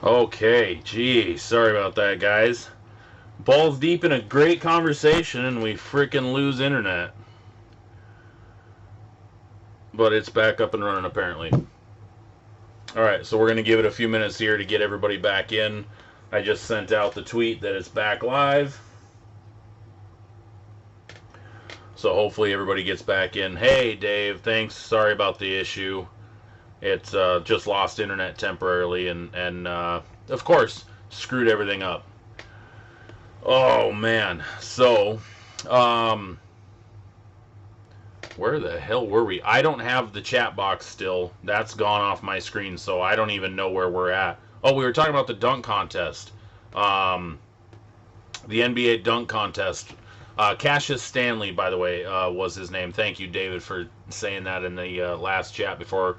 Okay, gee, sorry about that, guys. Balls deep in a great conversation and we freaking lose internet. But it's back up and running apparently. Alright, so we're going to give it a few minutes here to get everybody back in. I just sent out the tweet that it's back live. So hopefully everybody gets back in. Hey, Dave, thanks. Sorry about the issue. It's just lost internet temporarily and of course, screwed everything up. Oh, man. So, um, where the hell were we? I don't have the chat box still. That's gone off my screen, so I don't even know where we're at. Oh, we were talking about the dunk contest. Um, the NBA dunk contest. Cassius Stanley, by the way, was his name. Thank you, David, for saying that in the last chat before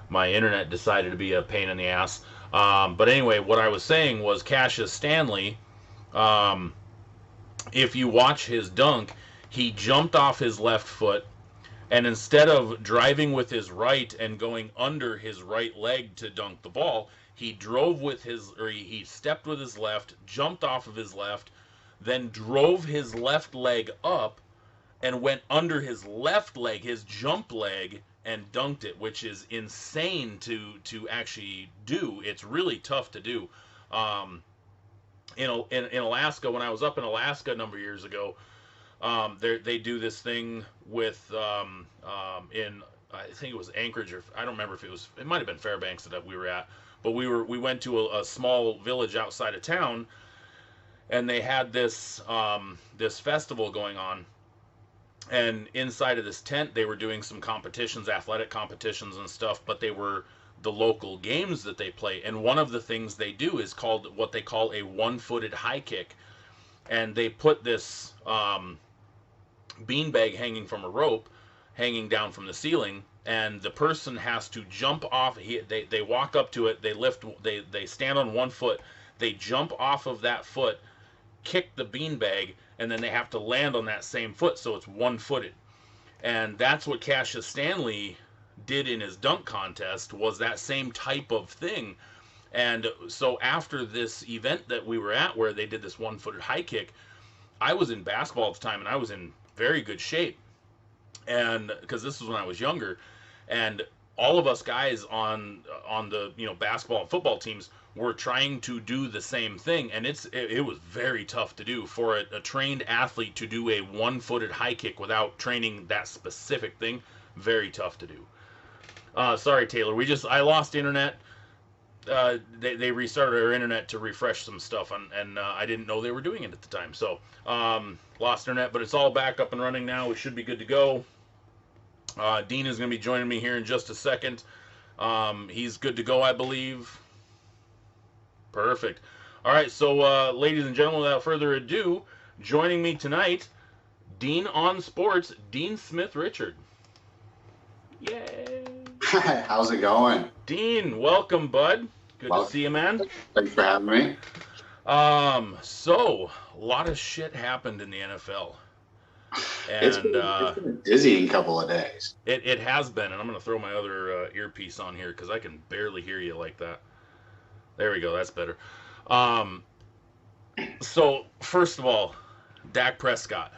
my internet decided to be a pain in the ass. But anyway, what I was saying was Cassius Stanley, um, if you watch his dunk, he jumped off his left foot, and instead of driving with his right and going under his right leg to dunk the ball, he drove with his, or he stepped with his left, jumped off of his left, then drove his left leg up and went under his left leg, his jump leg, and dunked it, which is insane to actually do. It's really tough to do. Um, in Alaska, when I was up in Alaska a number of years ago, they do this thing with in I think it was Anchorage, or I don't remember if it might have been Fairbanks that we were at, but we went to a small village outside of town, and they had this festival going on, and inside of this tent they were doing some competitions, athletic competitions and stuff, but they were the local games that they play, and one of the things they do is called what they call a one-footed high kick, and they put this beanbag hanging from a rope, hanging down from the ceiling, and the person has to jump off. They walk up to it, they stand on one foot, they jump off of that foot, kick the beanbag, and then they have to land on that same foot, so it's one-footed. And that's what Cassius Stanley did in his dunk contest, was that same type of thing. And so after this event that we were at where they did this one-footed high kick, I was in basketball at the time and I was in very good shape, and because this was when I was younger, and all of us guys on the basketball and football teams were trying to do the same thing, and it was very tough to do for a trained athlete to do a one-footed high kick without training that specific thing. Very tough to do. Sorry, Taylor. I lost internet. They restarted our internet to refresh some stuff, and I didn't know they were doing it at the time. So lost internet, but it's all back up and running now. We should be good to go. Dean is going to be joining me here in just a second. He's good to go, I believe. Perfect. All right, so ladies and gentlemen, without further ado, joining me tonight, Dean on Sports, Dean Smith Richard. Yay! How's it going? Dean, welcome, bud. Good to see you, man. Thanks for having me. So a lot of shit happened in the NFL. And it's been a dizzying couple of days. It has been, and I'm going to throw my other earpiece on here because I can barely hear you like that. There we go. That's better. So first of all, Dak Prescott.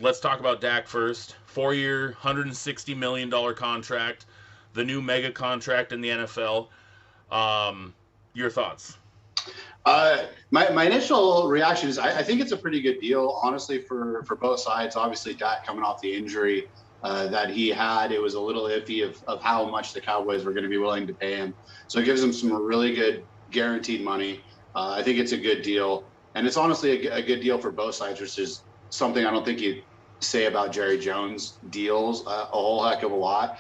Let's talk about Dak first. 4-year, $160 million contract, the new mega contract in the NFL. Your thoughts? My initial reaction is I think it's a pretty good deal, honestly, for both sides. Obviously, Dak coming off the injury that he had, it was a little iffy of how much the Cowboys were going to be willing to pay him. So it gives him some really good guaranteed money. I think it's a good deal. And it's honestly a good deal for both sides, which is something I don't think you say about Jerry Jones deals a whole heck of a lot,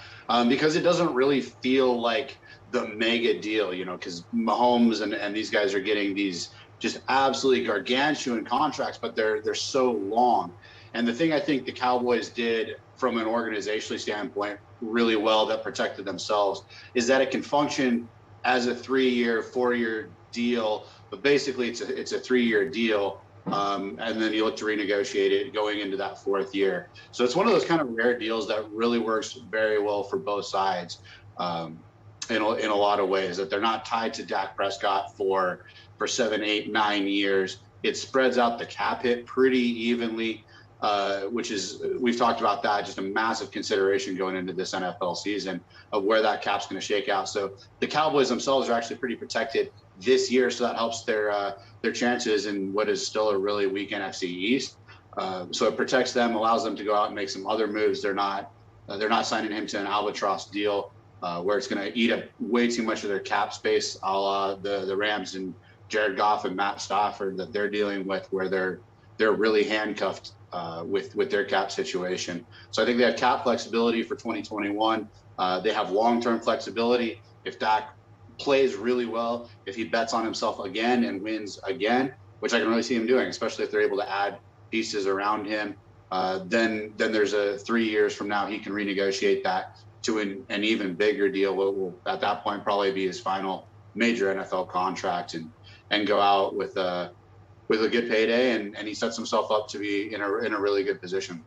because it doesn't really feel like the mega deal, because Mahomes and these guys are getting these just absolutely gargantuan contracts, but they're so long. And the thing I think the Cowboys did from an organizational standpoint really well that protected themselves is that it can function as a 3-year, 4-year deal, but basically it's a 3-year deal. And then you look to renegotiate it going into that 4th year. So it's one of those kind of rare deals that really works very well for both sides. in a lot of ways, that they're not tied to Dak Prescott for 7, 8, 9 years. It spreads out the cap hit pretty evenly, which is, we've talked about that, just a massive consideration going into this NFL season of where that cap's going to shake out. So the Cowboys themselves are actually pretty protected this year, so that helps their chances in what is still a really weak NFC East. So it protects them, allows them to go out and make some other moves. They're not signing him to an albatross deal where it's going to eat up way too much of their cap space, a la the Rams and Jared Goff and Matt Stafford that they're dealing with, where they're really handcuffed with their cap situation. So I think they have cap flexibility for 2021. They have long-term flexibility. If Dak plays really well, if he bets on himself again and wins again, which I can really see him doing, especially if they're able to add pieces around him, then there's 3 years from now he can renegotiate that to an even bigger deal. Will at that point probably be his final major NFL contract, and go out with a good payday, and he sets himself up to be in a really good position.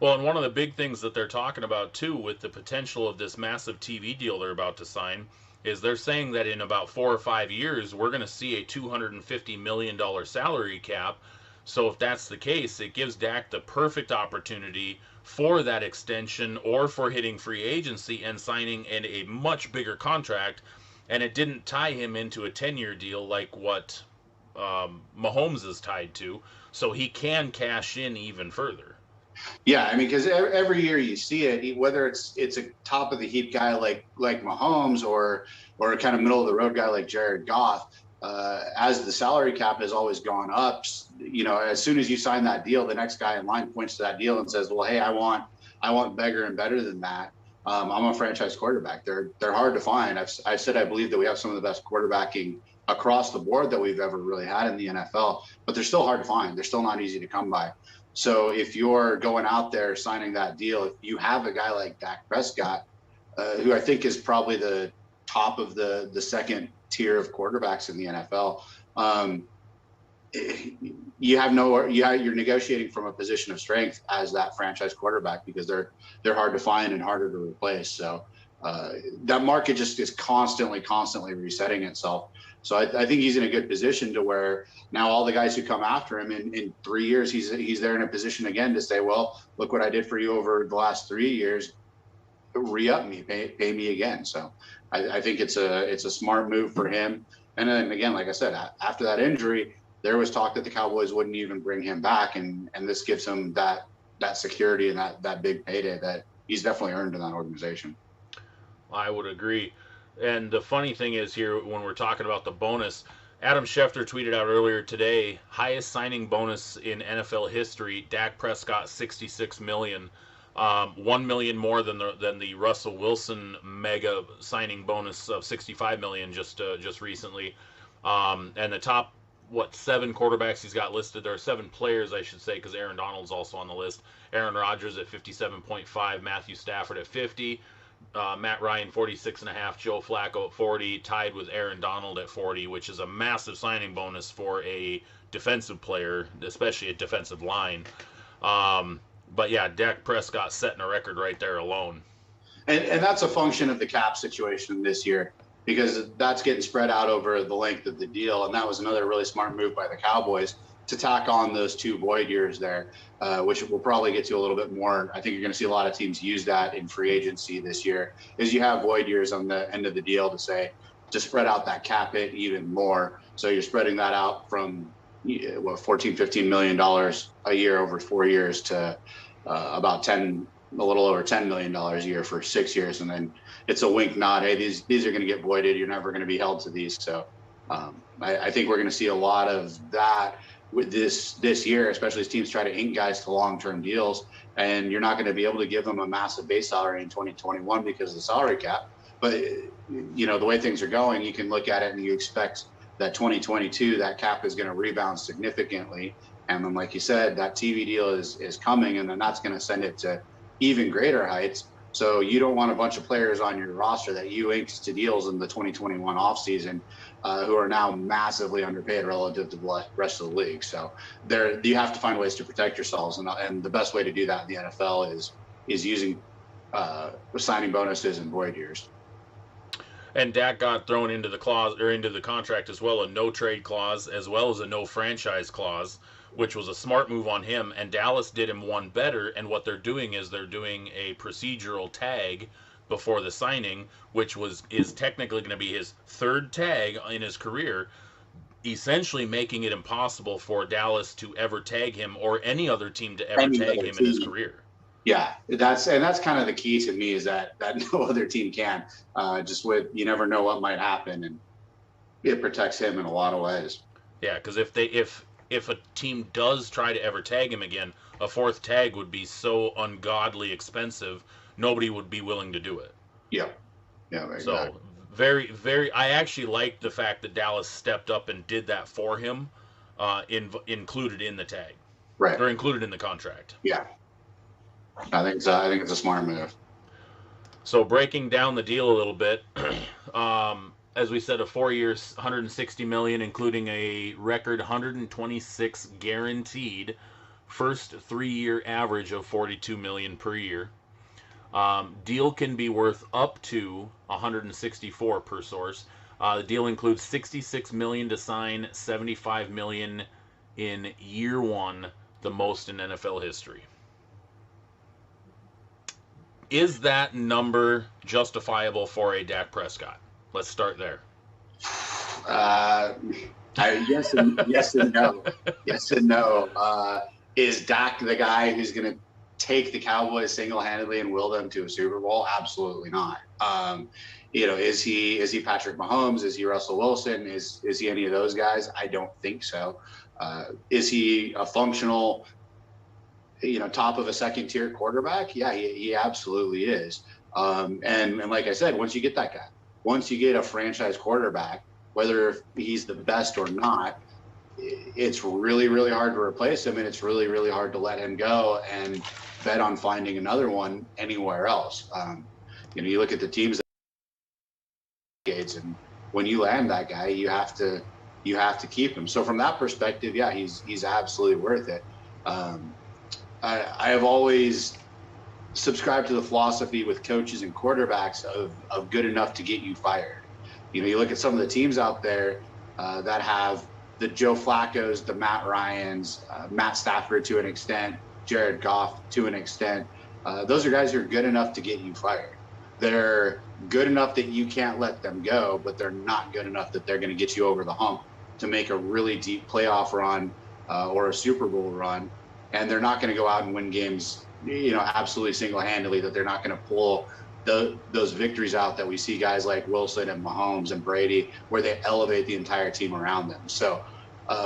Well, and one of the big things that they're talking about too, with the potential of this massive TV deal they're about to sign, is they're saying that in about 4 or 5 years we're going to see a $250 million salary cap. So if that's the case, it gives Dak the perfect opportunity for that extension or for hitting free agency and signing a much bigger contract. And it didn't tie him into a 10-year deal like what Mahomes is tied to, so he can cash in even further. Yeah, I mean, because every year you see it, whether it's a top of the heap guy like Mahomes or a kind of middle of the road guy like Jared Goff, as the salary cap has always gone up, as soon as you sign that deal, the next guy in line points to that deal and says, well, hey, I want bigger and better than that. I'm a franchise quarterback. They're hard to find. I've said I believe that we have some of the best quarterbacking across the board that we've ever really had in the NFL, but they're still hard to find. They're still not easy to come by. So if you're going out there signing that deal, if you have a guy like Dak Prescott, who I think is probably the top of the second tier of quarterbacks in the NFL, you're negotiating from a position of strength as that franchise quarterback, because they're hard to find and harder to replace. So that market just is constantly resetting itself. So I think he's in a good position to where now all the guys who come after him in 3 years, he's there in a position again to say, well, look what I did for you over the last 3 years, re-up me, pay me again. So I think it's a smart move for him. And then again, like I said, after that injury, there was talk that the Cowboys wouldn't even bring him back, and this gives him that security and that big payday that he's definitely earned in that organization. I would agree. And the funny thing is here, when we're talking about the bonus, Adam Schefter tweeted out earlier today, highest signing bonus in NFL history, Dak Prescott, $66 million. $1 million more than the Russell Wilson mega signing bonus of $65 million just recently. And the top 7 quarterbacks he's got listed, there are 7 players I should say, because Aaron Donald's also on the list. Aaron Rodgers at 57.5, Matthew Stafford at 50, Matt Ryan 46.5, Joe Flacco at 40, tied with Aaron Donald at 40, which is a massive signing bonus for a defensive player, especially a defensive line. But yeah, Dak Prescott setting a record right there alone. And that's a function of the cap situation this year, because that's getting spread out over the length of the deal. And that was another really smart move by the Cowboys to tack on those 2 void years there, which we'll probably get to a little bit more. I think you're going to see a lot of teams use that in free agency this year, is you have void years on the end of the deal to spread out that cap hit even more. So you're spreading that out from $14-15 million a year over 4 years to about a little over $10 million a year for 6 years. And then it's a wink nod. Hey, these are going to get voided. You're never going to be held to these. So I think we're going to see a lot of that with this year, especially as teams try to ink guys to long-term deals. And you're not going to be able to give them a massive base salary in 2021 because of the salary cap. But, the way things are going, you can look at it and you expect that 2022, that cap is going to rebound significantly. And then, like you said, that TV deal is coming, and then that's going to send it to even greater heights. So you don't want a bunch of players on your roster that you inked to deals in the 2021 offseason who are now massively underpaid relative to the rest of the league. So you have to find ways to protect yourselves. And the best way to do that in the NFL is using signing bonuses and void years. And Dak got thrown into the clause or into the contract as well, a no trade clause as well as a no franchise clause, which was a smart move on him. And Dallas did him one better. And what they're doing is they're doing a procedural tag before the signing, which is technically going to be his third tag in his career, essentially making it impossible for Dallas to ever tag him or any other team to ever Any tag other him in his team. career. Yeah, that's kind of the key to me, is that no other team can. Just with, you never know what might happen, and it protects him in a lot of ways. Yeah, because if a team does try to ever tag him again, a fourth tag would be so ungodly expensive, nobody would be willing to do it. Yeah, yeah, exactly. So very. I actually liked the fact that Dallas stepped up and did that for him, included in the tag, Right, or included in the contract. Yeah, I think so. I think it's a smart move. So breaking down the deal a little bit, as we said, a 4 years, 160 million, including a record 126 guaranteed, first 3 year average of 42 million per year. Deal can be worth up to 164 per source. The deal includes 66 million to sign, 75 million in year one, the most in NFL history. Is that number justifiable for a Dak Prescott? Let's start there. Yes and no. Yes and no. Is Dak the guy who's going to take the Cowboys single-handedly and will them to a Super Bowl? Absolutely not. Is he Patrick Mahomes? Is he Russell Wilson? Is he any of those guys? I don't think so. Is he a functional, top of a second-tier quarterback? Yeah, he absolutely is. And like I said, once you get that guy, once you get a franchise quarterback, whether he's the best or not, it's really, really hard to replace him, and it's really, really hard to let him go and bet on finding another one anywhere else. You look at the teams and when you land that guy, you have to keep him. So from that perspective, yeah, he's absolutely worth it. I have always subscribed to the philosophy with coaches and quarterbacks of good enough to get you fired. You look at some of the teams out there that have the Joe Flacco's, the Matt Ryans, Matt Stafford to an extent, Jared Goff to an extent. Those are guys who are good enough to get you fired. They're good enough that you can't let them go, but they're not good enough that they're going to get you over the hump to make a really deep playoff run or a Super Bowl run. And they're not going to go out and win games, absolutely single-handedly, that they're not going to pull those victories out that we see guys like Wilson and Mahomes and Brady, where they elevate the entire team around them. So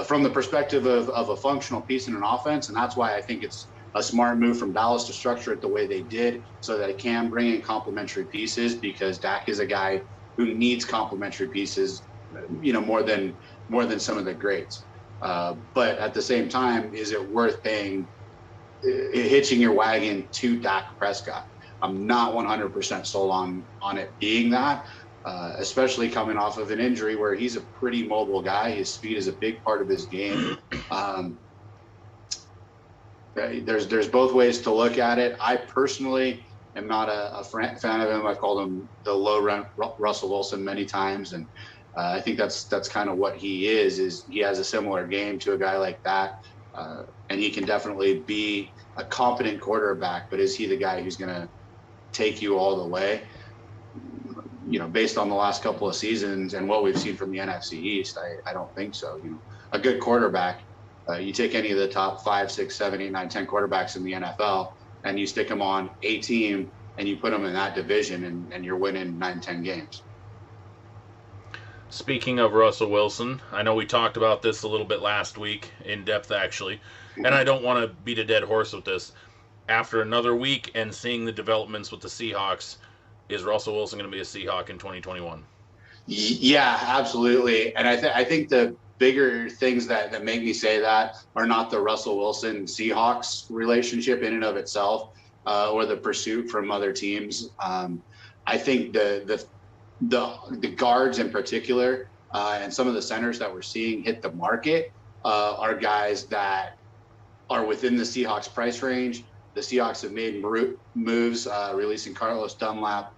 from the perspective of a functional piece in an offense, and that's why I think it's a smart move from Dallas to structure it the way they did, so that it can bring in complementary pieces, because Dak is a guy who needs complementary pieces, more than some of the greats. But at the same time, is it worth hitching your wagon to Dak Prescott? I'm not 100% sold on it being that, especially coming off of an injury where he's a pretty mobile guy. His speed is a big part of his game. There's both ways to look at it. I personally am not a fan of him. I've called him the low-rent Russell Wilson many times, and I think that's kind of what he is he has a similar game to a guy like that, and he can definitely be a competent quarterback, but is he the guy who's going to take you all the way? Based on the last couple of seasons and what we've seen from the NFC East, I don't think so. A good quarterback, you take any of the top 5, 6, 7, 8, 9, 10 quarterbacks in the NFL and you stick them on a team and you put them in that division, and you're winning 9, 10 games. Speaking of Russell Wilson, I know we talked about this a little bit last week, in depth actually, and I don't want to beat a dead horse with this. After another week and seeing the developments with the Seahawks, is Russell Wilson going to be a Seahawk in 2021? Yeah, absolutely. And I think the bigger things that make me say that are not the Russell Wilson Seahawks relationship in and of itself, or the pursuit from other teams. I think the guards in particular, and some of the centers that we're seeing hit the market, are guys that are within the Seahawks price range. The Seahawks have made moves, releasing Carlos Dunlap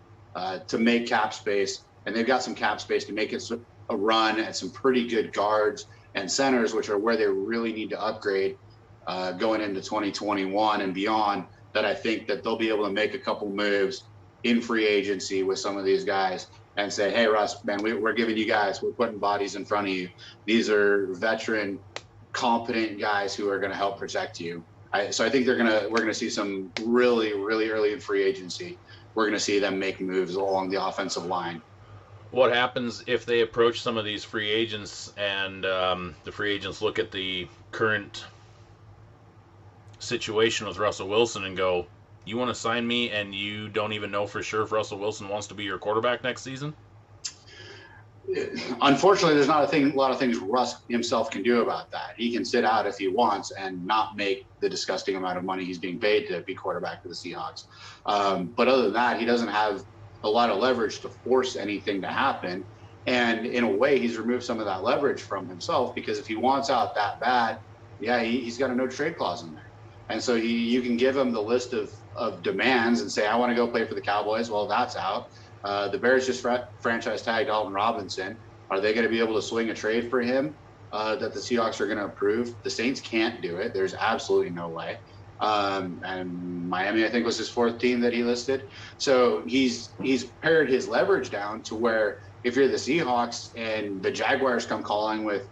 to make cap space. and they've got some cap space to make it a run at some pretty good guards and centers, which are where they really need to upgrade going into 2021 and beyond, that I think that they'll be able to make a couple moves in free agency with some of these guys and say, hey, Russ, man, we're giving you guys, we're putting bodies in front of you. These are veteran, competent guys who are going to help protect you. So I think we're going to see some really, really early in free agency. We're going to see them make moves along the offensive line. What happens if they approach some of these free agents and the free agents look at the current situation with Russell Wilson and go, you want to sign me and you don't even know for sure if Russell Wilson wants to be your quarterback next season? Unfortunately, there's not a lot of things Russ himself can do about that. He can sit out if he wants and not make the disgusting amount of money he's being paid to be quarterback for the Seahawks. But other than that, he doesn't have a lot of leverage to force anything to happen. And in a way, he's removed some of that leverage from himself, because if he wants out that bad, yeah, he's got a no trade clause in there. And so you can give him the list of demands and say, I want to go play for the Cowboys. Well, that's out. The Bears just franchise tagged Alton Robinson. Are they going to be able to swing a trade for him that the Seahawks are going to approve? The Saints can't do it. There's absolutely no way. And Miami, I think, was his fourth team that he listed. So he's pared his leverage down to where if you're the Seahawks and the Jaguars come calling with,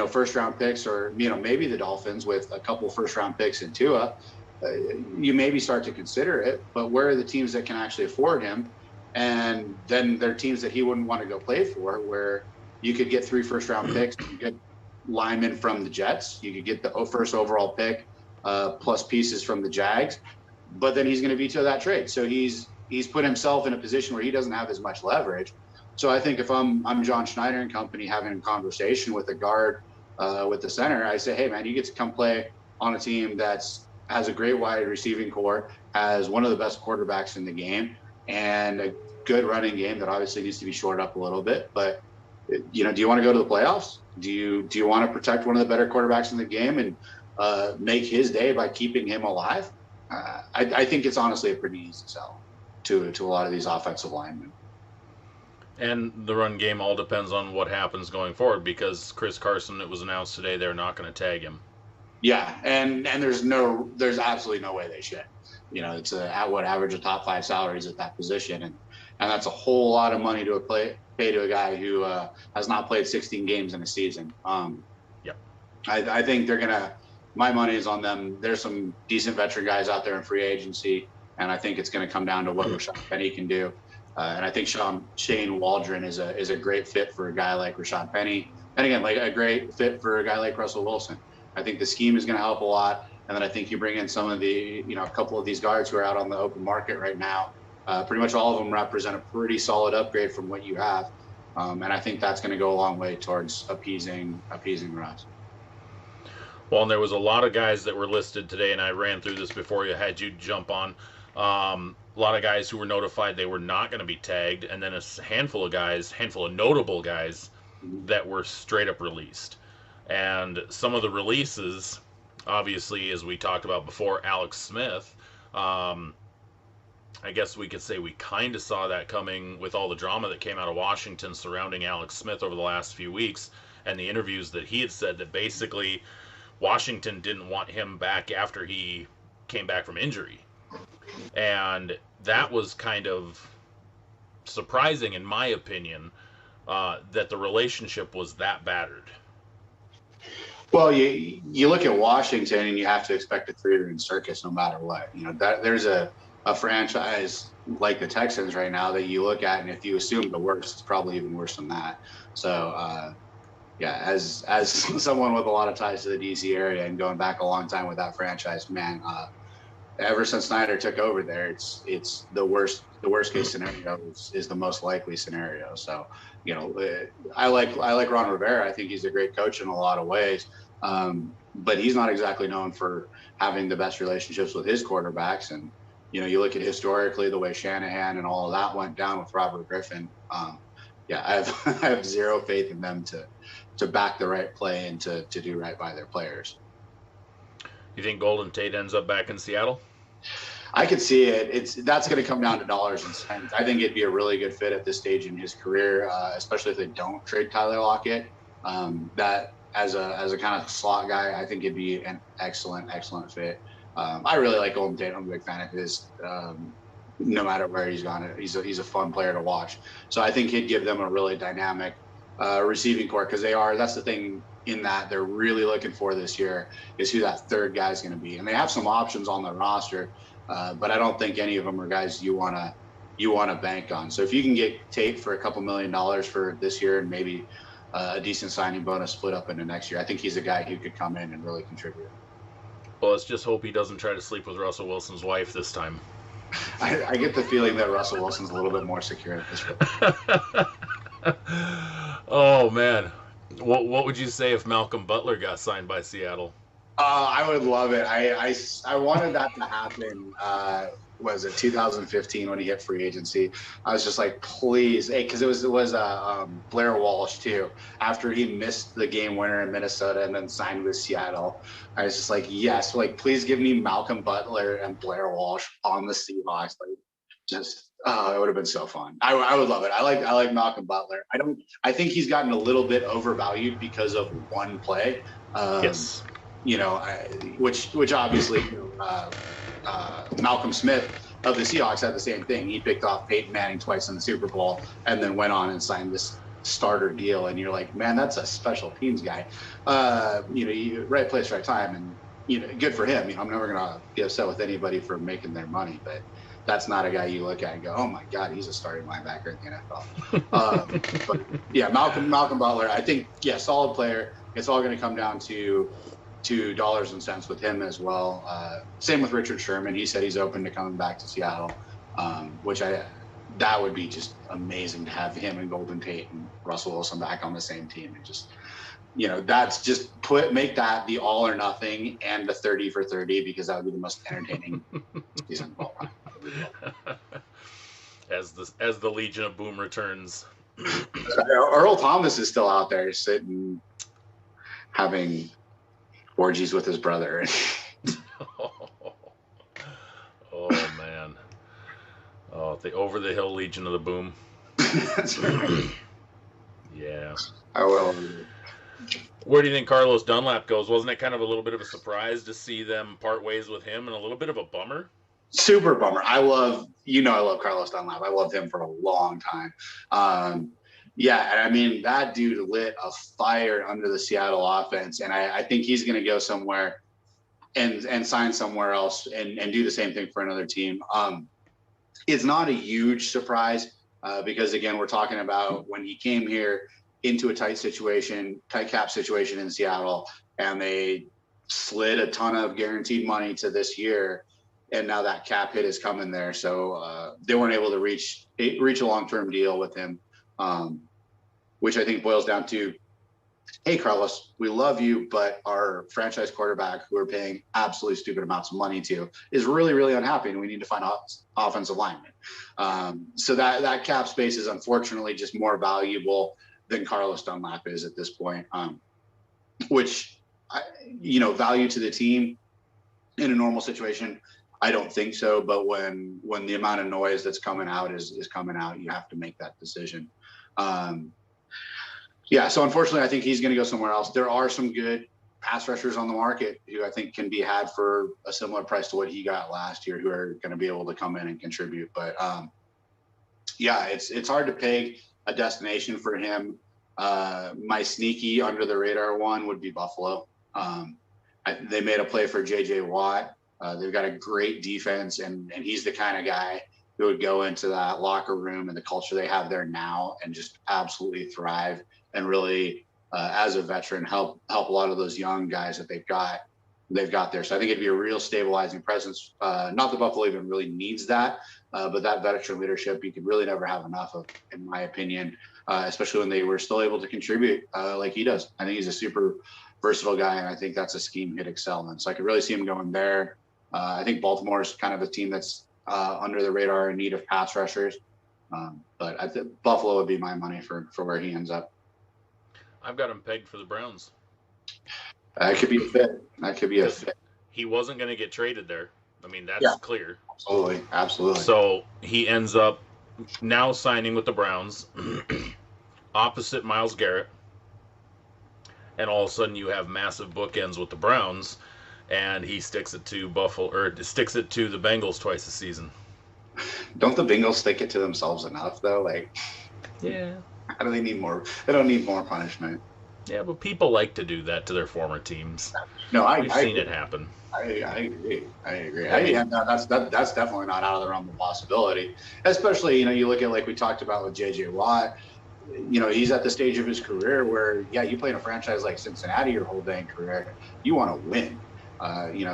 first round picks, or, maybe the Dolphins with a couple first round picks in Tua, you maybe start to consider it. But where are the teams that can actually afford him? And then there are teams that he wouldn't want to go play for, where you could get 3 first round picks, you get linemen from the Jets, you could get the first overall pick plus pieces from the Jags, but then he's going to veto that trade. So he's put himself in a position where he doesn't have as much leverage. So I think if I'm John Schneider and company having a conversation with a guard, with the center, I say, hey man, you get to come play on a team has a great wide receiving core, has one of the best quarterbacks in the game, and a good running game that obviously needs to be shored up a little bit. But do you want to go to the playoffs? Do you want to protect one of the better quarterbacks in the game and make his day by keeping him alive? I think it's honestly a pretty easy sell to a lot of these offensive linemen. And the run game all depends on what happens going forward, because Chris Carson, it was announced today, they're not going to tag him. Yeah, and there's absolutely no way they should. It's average of top 5 salaries at that position, and that's a whole lot of money to pay to a guy who has not played 16 games in a season. Yep. I think they're gonna. My money is on them. There's some decent veteran guys out there in free agency, and I think it's going to come down to what Rashad Penny can do. And I think Shane Waldron is a great fit for a guy like Rashad Penny, and again, like a great fit for a guy like Russell Wilson. I think the scheme is going to help a lot, and then I think you bring in some of the, a couple of these guards who are out on the open market right now. Pretty much all of them represent a pretty solid upgrade from what you have, and I think that's going to go a long way towards appeasing Russ. Well, and there was a lot of guys that were listed today, and I ran through this before you had you jump on. A lot of guys who were notified they were not going to be tagged, and then a handful of notable guys that were straight up released. And some of the releases, obviously, as we talked about before, Alex Smith, I guess we could say we kind of saw that coming with all the drama that came out of Washington surrounding Alex Smith over the last few weeks, and the interviews that he had said that basically Washington didn't want him back after he came back from injury. And that was kind of surprising, in my opinion, that the relationship was that battered. Well, you look at Washington and you have to expect a three-ring circus no matter what. There's a franchise like the Texans right now that you look at, and if you assume the worst, it's probably even worse than that. So, as someone with a lot of ties to the DC area and going back a long time with that franchise, man, ever since Snyder took over there, it's the worst case scenario is the most likely scenario. So, I like Ron Rivera. I think he's a great coach in a lot of ways, but he's not exactly known for having the best relationships with his quarterbacks. And you look at historically the way Shanahan and all of that went down with Robert Griffin. I have zero faith in them to back the right play and to do right by their players. You think Golden Tate ends up back in Seattle? I could see it. That's going to come down to dollars and cents. I think it'd be a really good fit at this stage in his career, especially if they don't trade Tyler Lockett. That as a kind of slot guy, I think it'd be an excellent fit. I really like Golden Tate. I'm a big fan of his. No matter where he's gone, he's a fun player to watch. So I think he'd give them a really dynamic receiving core, because that's the thing in that they're really looking for this year is who that third guy is going to be. And they have some options on the roster, but I don't think any of them are guys you want to bank on. So if you can get Tate for a couple $1 million for this year and maybe a decent signing bonus split up into next year, I think he's a guy who could come in and really contribute. Well, let's just hope he doesn't try to sleep with Russell Wilson's wife this time. I get the feeling that Russell Wilson's a little bit more secure at this point. Oh, man. What would you say if Malcolm Butler got signed by Seattle? I would love it. I wanted that to happen. Was it 2015 when he hit free agency? I was just like, please, hey, because it was Blair Walsh too. After he missed the game winner in Minnesota and then signed with Seattle, I was just like, yes, like please give me Malcolm Butler and Blair Walsh on the Seahawks. Like, just it would have been so fun. I would love it. I like Malcolm Butler. I think he's gotten a little bit overvalued because of one play. Yes. Which obviously, Malcolm Smith of the Seahawks had the same thing. He picked off Peyton Manning twice in the Super Bowl and then went on and signed this starter deal. And you're like, man, that's a special teams guy. Right place, right time. And, good for him. I'm never going to be upset with anybody for making their money, but that's not a guy you look at and go, oh my God, he's a starting linebacker in the NFL. But yeah, Malcolm Butler, I think, solid player. It's all going to come down to dollars and cents with him as well. Same with Richard Sherman. He said he's open to coming back to Seattle, that would be just amazing to have him and Golden Tate and Russell Wilson back on the same team. And just, that's just make that the all or nothing and the 30 for 30, because that would be the most entertaining season of all time. As the Legion of Boom returns. Earl Thomas is still out there sitting, having orgies with his brother. Oh man. Oh, the over the hill Legion of the Boom. That's right. Yeah. I will. Where do you think Carlos Dunlap goes? Wasn't it kind of a little bit of a surprise to see them part ways with him, and a little bit of a bummer? Super bummer. I love Carlos Dunlap. I loved him for a long time. Yeah, I mean, that dude lit a fire under the Seattle offense, and I think he's going to go somewhere and sign somewhere else and do the same thing for another team. It's not a huge surprise because, again, we're talking about when he came here into a tight cap situation in Seattle, and they slid a ton of guaranteed money to this year, and now that cap hit is coming there. So they weren't able to reach a long-term deal with him. Which I think boils down to, hey, Carlos, we love you, but our franchise quarterback, who we're paying absolutely stupid amounts of money to, is really, really unhappy, and we need to find offensive linemen. So that cap space is unfortunately just more valuable than Carlos Dunlap is at this point, which, value to the team in a normal situation, I don't think so. But when the amount of noise that's coming out is coming out, you have to make that decision. So unfortunately, I think he's going to go somewhere else. There are some good pass rushers on the market who I think can be had for a similar price to what he got last year, who are going to be able to come in and contribute. But it's hard to peg a destination for him. My sneaky under the radar one would be Buffalo. They made a play for JJ Watt. They've got a great defense, and he's the kind of guy who would go into that locker room and the culture they have there now and just absolutely thrive and really, as a veteran, help a lot of those young guys that they've got there. So I think it'd be a real stabilizing presence. Not that Buffalo even really needs that, but that veteran leadership you could really never have enough of, in my opinion, especially when they were still able to contribute like he does. I think he's a super versatile guy, and I think that's a scheme he'd excel in. So I could really see him going there. I think Baltimore is kind of a team that's under the radar in need of pass rushers. But I think Buffalo would be my money for where he ends up. I've got him pegged for the Browns. That could be a fit. He wasn't going to get traded there. I mean, that's Yeah, clear. absolutely. So he ends up now signing with the Browns opposite Myles Garrett. And all of a sudden you have massive bookends with the Browns, and he sticks it to Buffalo, or sticks it to the Bengals twice a season. Don't the Bengals stick it to themselves enough though? Like, yeah, how do they need more? They don't need more punishment. Yeah, but people like to do that to their former teams. No, We've seen it happen. I agree. That's definitely not out of the realm of possibility. Especially, you look at like we talked about with JJ Watt. He's at the stage of his career where, you play in a franchise like Cincinnati your whole dang career, you want to win.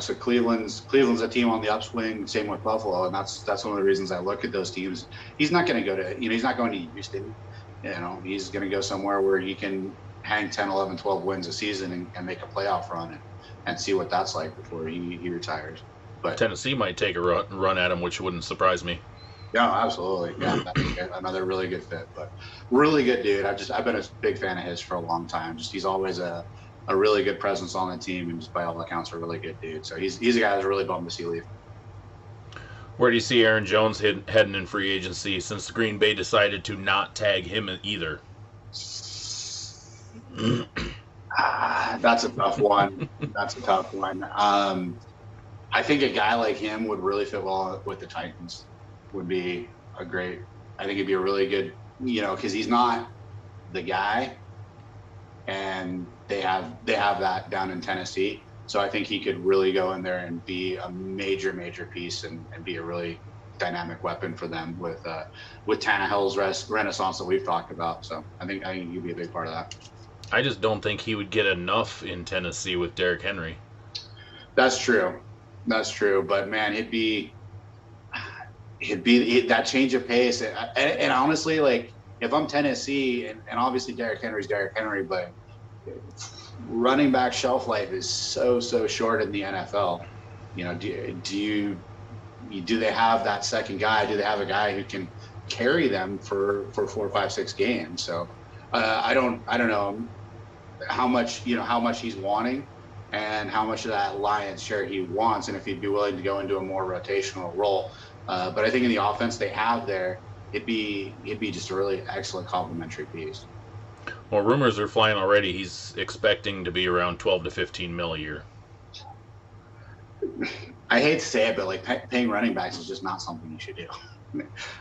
So Cleveland's a team on the upswing. Same with Buffalo, and that's one of the reasons I look at those teams. He's not going to go to, he's not going to Houston. He's going to go somewhere where he can hang 10, 11, 12 wins a season and make a playoff run and see what that's like before he retires. But Tennessee might take a run at him, which wouldn't surprise me. Yeah, absolutely. Yeah, another really good fit, but really good dude. I've been a big fan of his for a long time. He's always a really good presence on the team, and just by all accounts, a really good dude. So he's a guy that's really bummed to see leave. Where do you see Aaron Jones heading in free agency since Green Bay decided to not tag him either? That's a tough one. I think a guy like him would really fit well with the Titans. Would be I think he'd be a really good, because he's not the guy, and they have that down in Tennessee. So I think he could really go in there and be a major piece and be a really dynamic weapon for them with Tannehill's renaissance that we've talked about. So I think he'd be a big part of that. I just don't think he would get enough in Tennessee with Derrick Henry. That's true. But man, he'd be that change of pace. And honestly, like if I'm Tennessee, and obviously Derrick Henry's Derrick Henry, but running back shelf life is so short in the NFL. Do they have that second guy? Do they have a guy who can carry them for 4, 5, 6 games? So I don't know how much he's wanting and how much of that lion's share he wants, and if he'd be willing to go into a more rotational role. But I think in the offense they have there, it'd be just a really excellent complementary piece. Well, rumors are flying already. He's expecting to be around 12 to 15 mil a year. I hate to say it, but like paying running backs is just not something you should do.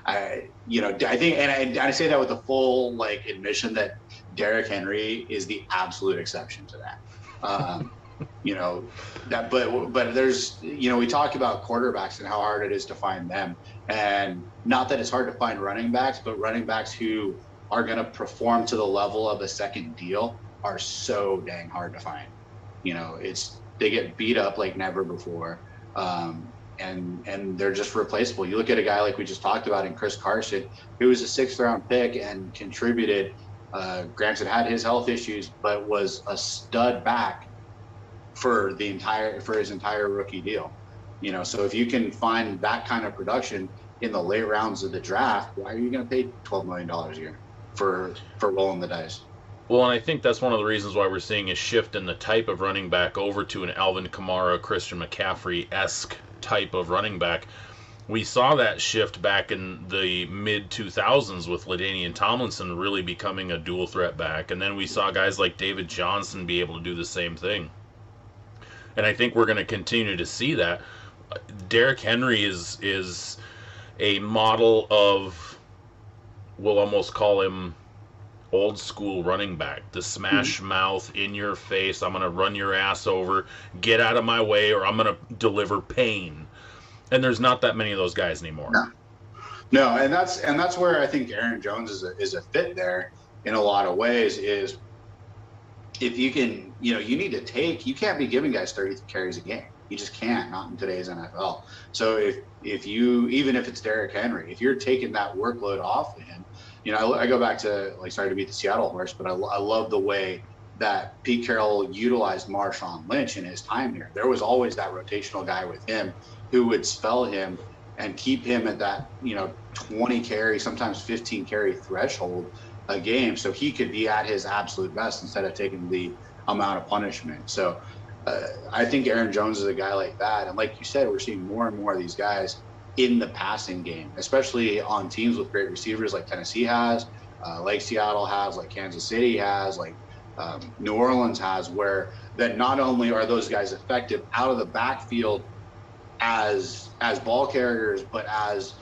I think, and I say that with the full like admission that Derrick Henry is the absolute exception to that. But there's, we talk about quarterbacks and how hard it is to find them, and not that it's hard to find running backs, but running backs who are going to perform to the level of a second deal are so dang hard to find. They get beat up like never before. And they're just replaceable. You look at a guy like we just talked about in Chris Carson, who was a 6th round pick and contributed, granted had his health issues, but was a stud back for his entire rookie deal. So if you can find that kind of production in the late rounds of the draft, why are you going to pay $12 million a year for rolling the dice? Well, and I think that's one of the reasons why we're seeing a shift in the type of running back over to an Alvin Kamara, Christian McCaffrey-esque type of running back. We saw that shift back in the mid-2000s with LaDainian Tomlinson really becoming a dual threat back, and then we saw guys like David Johnson be able to do the same thing. And I think we're going to continue to see that. Derrick Henry is a model of, we'll almost call him old school running back, the smash mouth, in your face, I'm going to run your ass over, get out of my way, or I'm going to deliver pain. And there's not that many of those guys anymore. No, and that's where I think Aaron Jones is a fit there in a lot of ways. Is if you can, you can't be giving guys 30 carries a game. You just can't, not in today's NFL. So if you, even if it's Derrick Henry, if you're taking that workload off of him, I go back to, like, sorry to beat the Seattle horse, but I love the way that Pete Carroll utilized Marshawn Lynch in his time here. There was always that rotational guy with him who would spell him and keep him at that, 20 carry, sometimes 15 carry threshold a game, so he could be at his absolute best instead of taking the amount of punishment. So I think Aaron Jones is a guy like that. And like you said, we're seeing more and more of these guys in the passing game, especially on teams with great receivers like Tennessee has, like Seattle has, like Kansas City has, like New Orleans has, where that not only are those guys effective out of the backfield as ball carriers, but as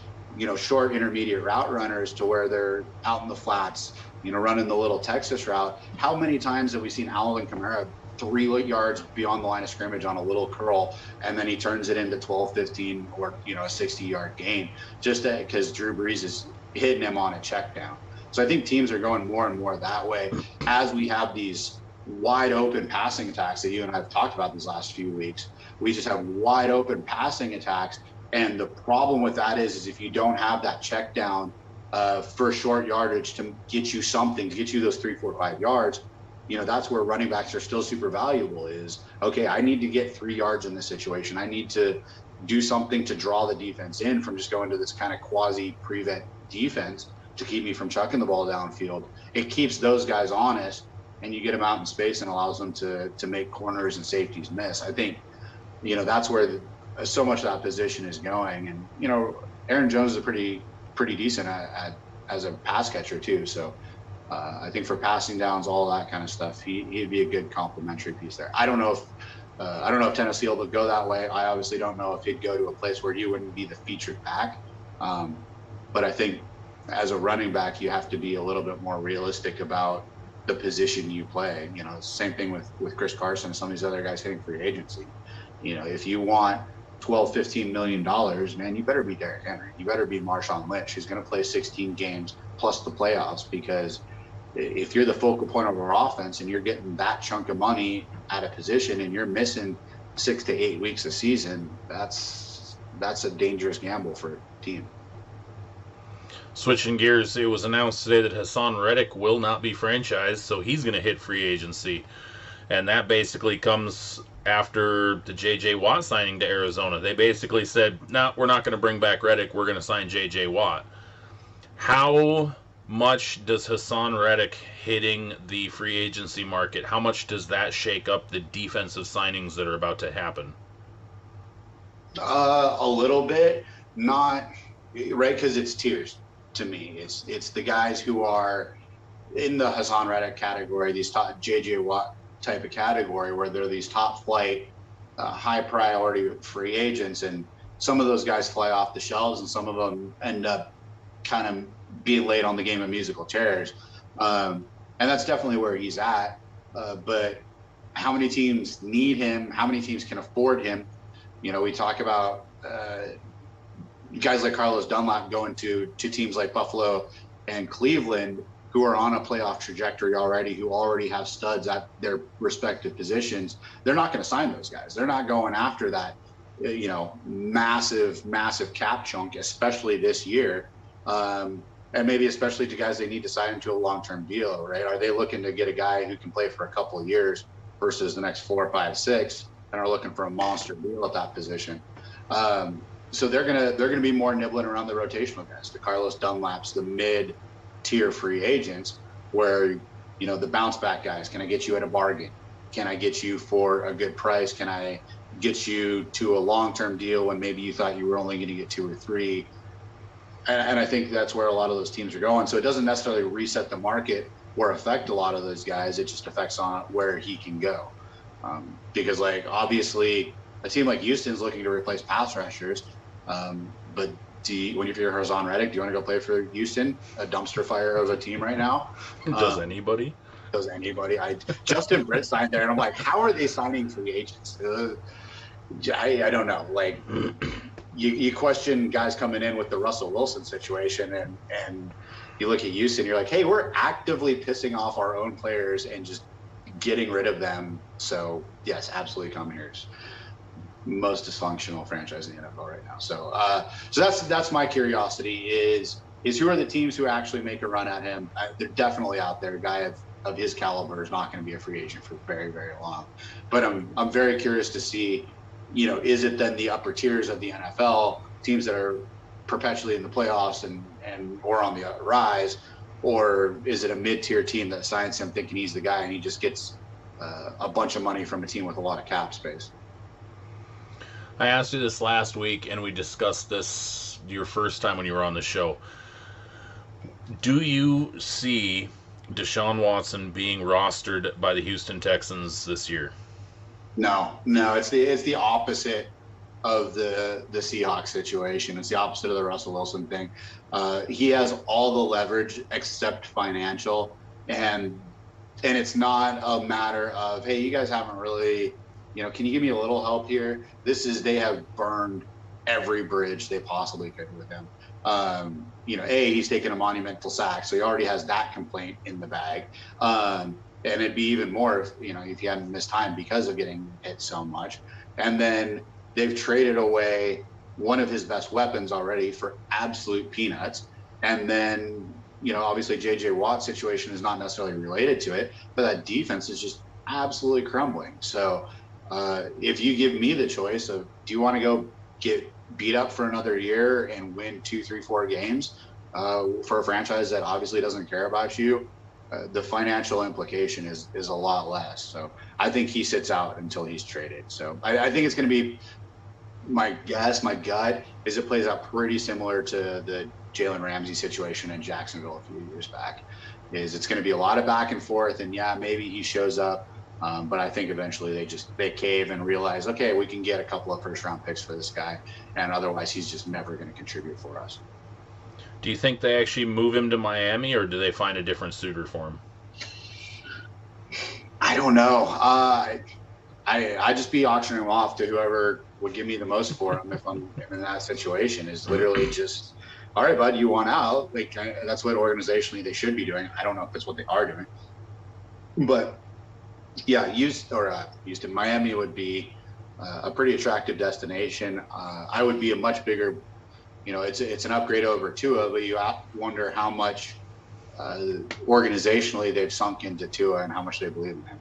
short intermediate route runners, to where they're out in the flats, running the little Texas route. How many times have we seen Alvin Kamara 3 yards beyond the line of scrimmage on a little curl, and then he turns it into 12, 15, or a 60-yard gain, just because Drew Brees is hitting him on a check down. So I think teams are going more and more that way as we have these wide open passing attacks that you and I have talked about these last few weeks. We just have wide open passing attacks. And the problem with that is if you don't have that check down for short yardage to get you something, to get you those 3, 4, 5 yards, that's where running backs are still super valuable. Is, okay, I need to get 3 yards in this situation. I need to do something to draw the defense in from just going to this kind of quasi prevent defense to keep me from chucking the ball downfield. It keeps those guys honest, and you get them out in space and allows them to make corners and safeties miss. I think, that's where so much of that position is going. And, Aaron Jones is pretty decent as a pass catcher too. So I think for passing downs, all that kind of stuff, he'd be a good complementary piece there. I don't know if Tennessee will go that way. I obviously don't know if he'd go to a place where you wouldn't be the featured back. But I think as a running back, you have to be a little bit more realistic about the position you play. Same thing with Chris Carson and some of these other guys hitting free agency. If you want $12, $15 million, man, you better be Derrick Henry. You better be Marshawn Lynch, who's going to play 16 games plus the playoffs, because if you're the focal point of our offense and you're getting that chunk of money at a position and you're missing 6 to 8 weeks a season, that's a dangerous gamble for a team. Switching gears, it was announced today that Hassan Reddick will not be franchised, so he's going to hit free agency. And that basically comes after the J.J. Watt signing to Arizona. They basically said, no, we're not going to bring back Reddick. We're going to sign J.J. Watt. How much does Hassan Reddick hitting the free agency market, how much does that shake up the defensive signings that are about to happen? A little bit. Not, right, because it's tiers to me. It's the guys who are in the Hassan Reddick category, these top J.J. Watt type of category, where they're these top flight, high priority free agents, and some of those guys fly off the shelves and some of them end up kind of being laid on the game of musical chairs. And that's definitely where he's at. But how many teams need him? How many teams can afford him? We talk about guys like Carlos Dunlap going to teams like Buffalo and Cleveland, who are on a playoff trajectory already, who already have studs at their respective positions. They're not going to sign those guys. They're not going after that, massive cap chunk, especially this year. And maybe especially to guys they need to sign into a long-term deal, right? Are they looking to get a guy who can play for a couple of years versus the next 4, 5, 6, and are looking for a monster deal at that position? So they're gonna be more nibbling around the rotational guys, the Carlos Dunlaps, the mid-tier free agents, where the bounce back guys. Can I get you at a bargain? Can I get you for a good price? Can I get you to a long-term deal when maybe you thought you were only going to get 2 or 3? And I think that's where a lot of those teams are going. So it doesn't necessarily reset the market or affect a lot of those guys. It just affects on where he can go. Because, like, obviously, a team like Houston's looking to replace pass rushers. But if you're Hassan Reddick, do you want to go play for Houston, a dumpster fire of a team right now? Does anybody? Does anybody? Justin Britt signed there, and I'm like, how are they signing free agents? I don't know. Like, you question guys coming in with the Russell Wilson situation, and you look at Houston, you're like, hey, we're actively pissing off our own players and just getting rid of them. So yes, absolutely, come here. Most dysfunctional franchise in the NFL right now. So that's my curiosity is who are the teams who actually make a run at him? They're definitely out there. A guy of his caliber is not going to be a free agent for very, very long. But I'm very curious to see, is it then the upper tiers of the NFL, teams that are perpetually in the playoffs and or on the rise, or is it a mid-tier team that signs him thinking he's the guy and he just gets a bunch of money from a team with a lot of cap space. I asked you this last week, and we discussed this your first time when you were on the show. Do you see Deshaun Watson being rostered by the Houston Texans this year? No, it's the opposite of the Seahawks situation. It's the opposite of the Russell Wilson thing. He has all the leverage except financial, and it's not a matter of, hey, you guys haven't really, can you give me a little help here? They have burned every bridge they possibly could with him. He's taken a monumental sack, so he already has that complaint in the bag. And it'd be even more if he hadn't missed time because of getting hit so much. And then they've traded away one of his best weapons already for absolute peanuts. And then, obviously JJ Watt's situation is not necessarily related to it, but that defense is just absolutely crumbling. So if you give me the choice of, do you want to go get beat up for another year and win 2, 3, 4 games for a franchise that obviously doesn't care about you, the financial implication is a lot less. So I think he sits out until he's traded. So I think it's going to be, my gut is it plays out pretty similar to the Jalen Ramsey situation in Jacksonville a few years back. It's going to be a lot of back and forth, and yeah, maybe he shows up, but I think eventually they cave and realize, okay, we can get a couple of first-round picks for this guy, and otherwise he's just never going to contribute for us. Do you think they actually move him to Miami, or do they find a different suitor for him? I don't know. I just be auctioning him off to whoever would give me the most for him if I'm in that situation. Is literally just, all right, bud, you want out? Like, that's what organizationally they should be doing. I don't know if that's what they are doing, but yeah, Houston, Miami would be a pretty attractive destination. I would be a much bigger, it's an upgrade over Tua, but you wonder how much organizationally they've sunk into Tua and how much they believe in him.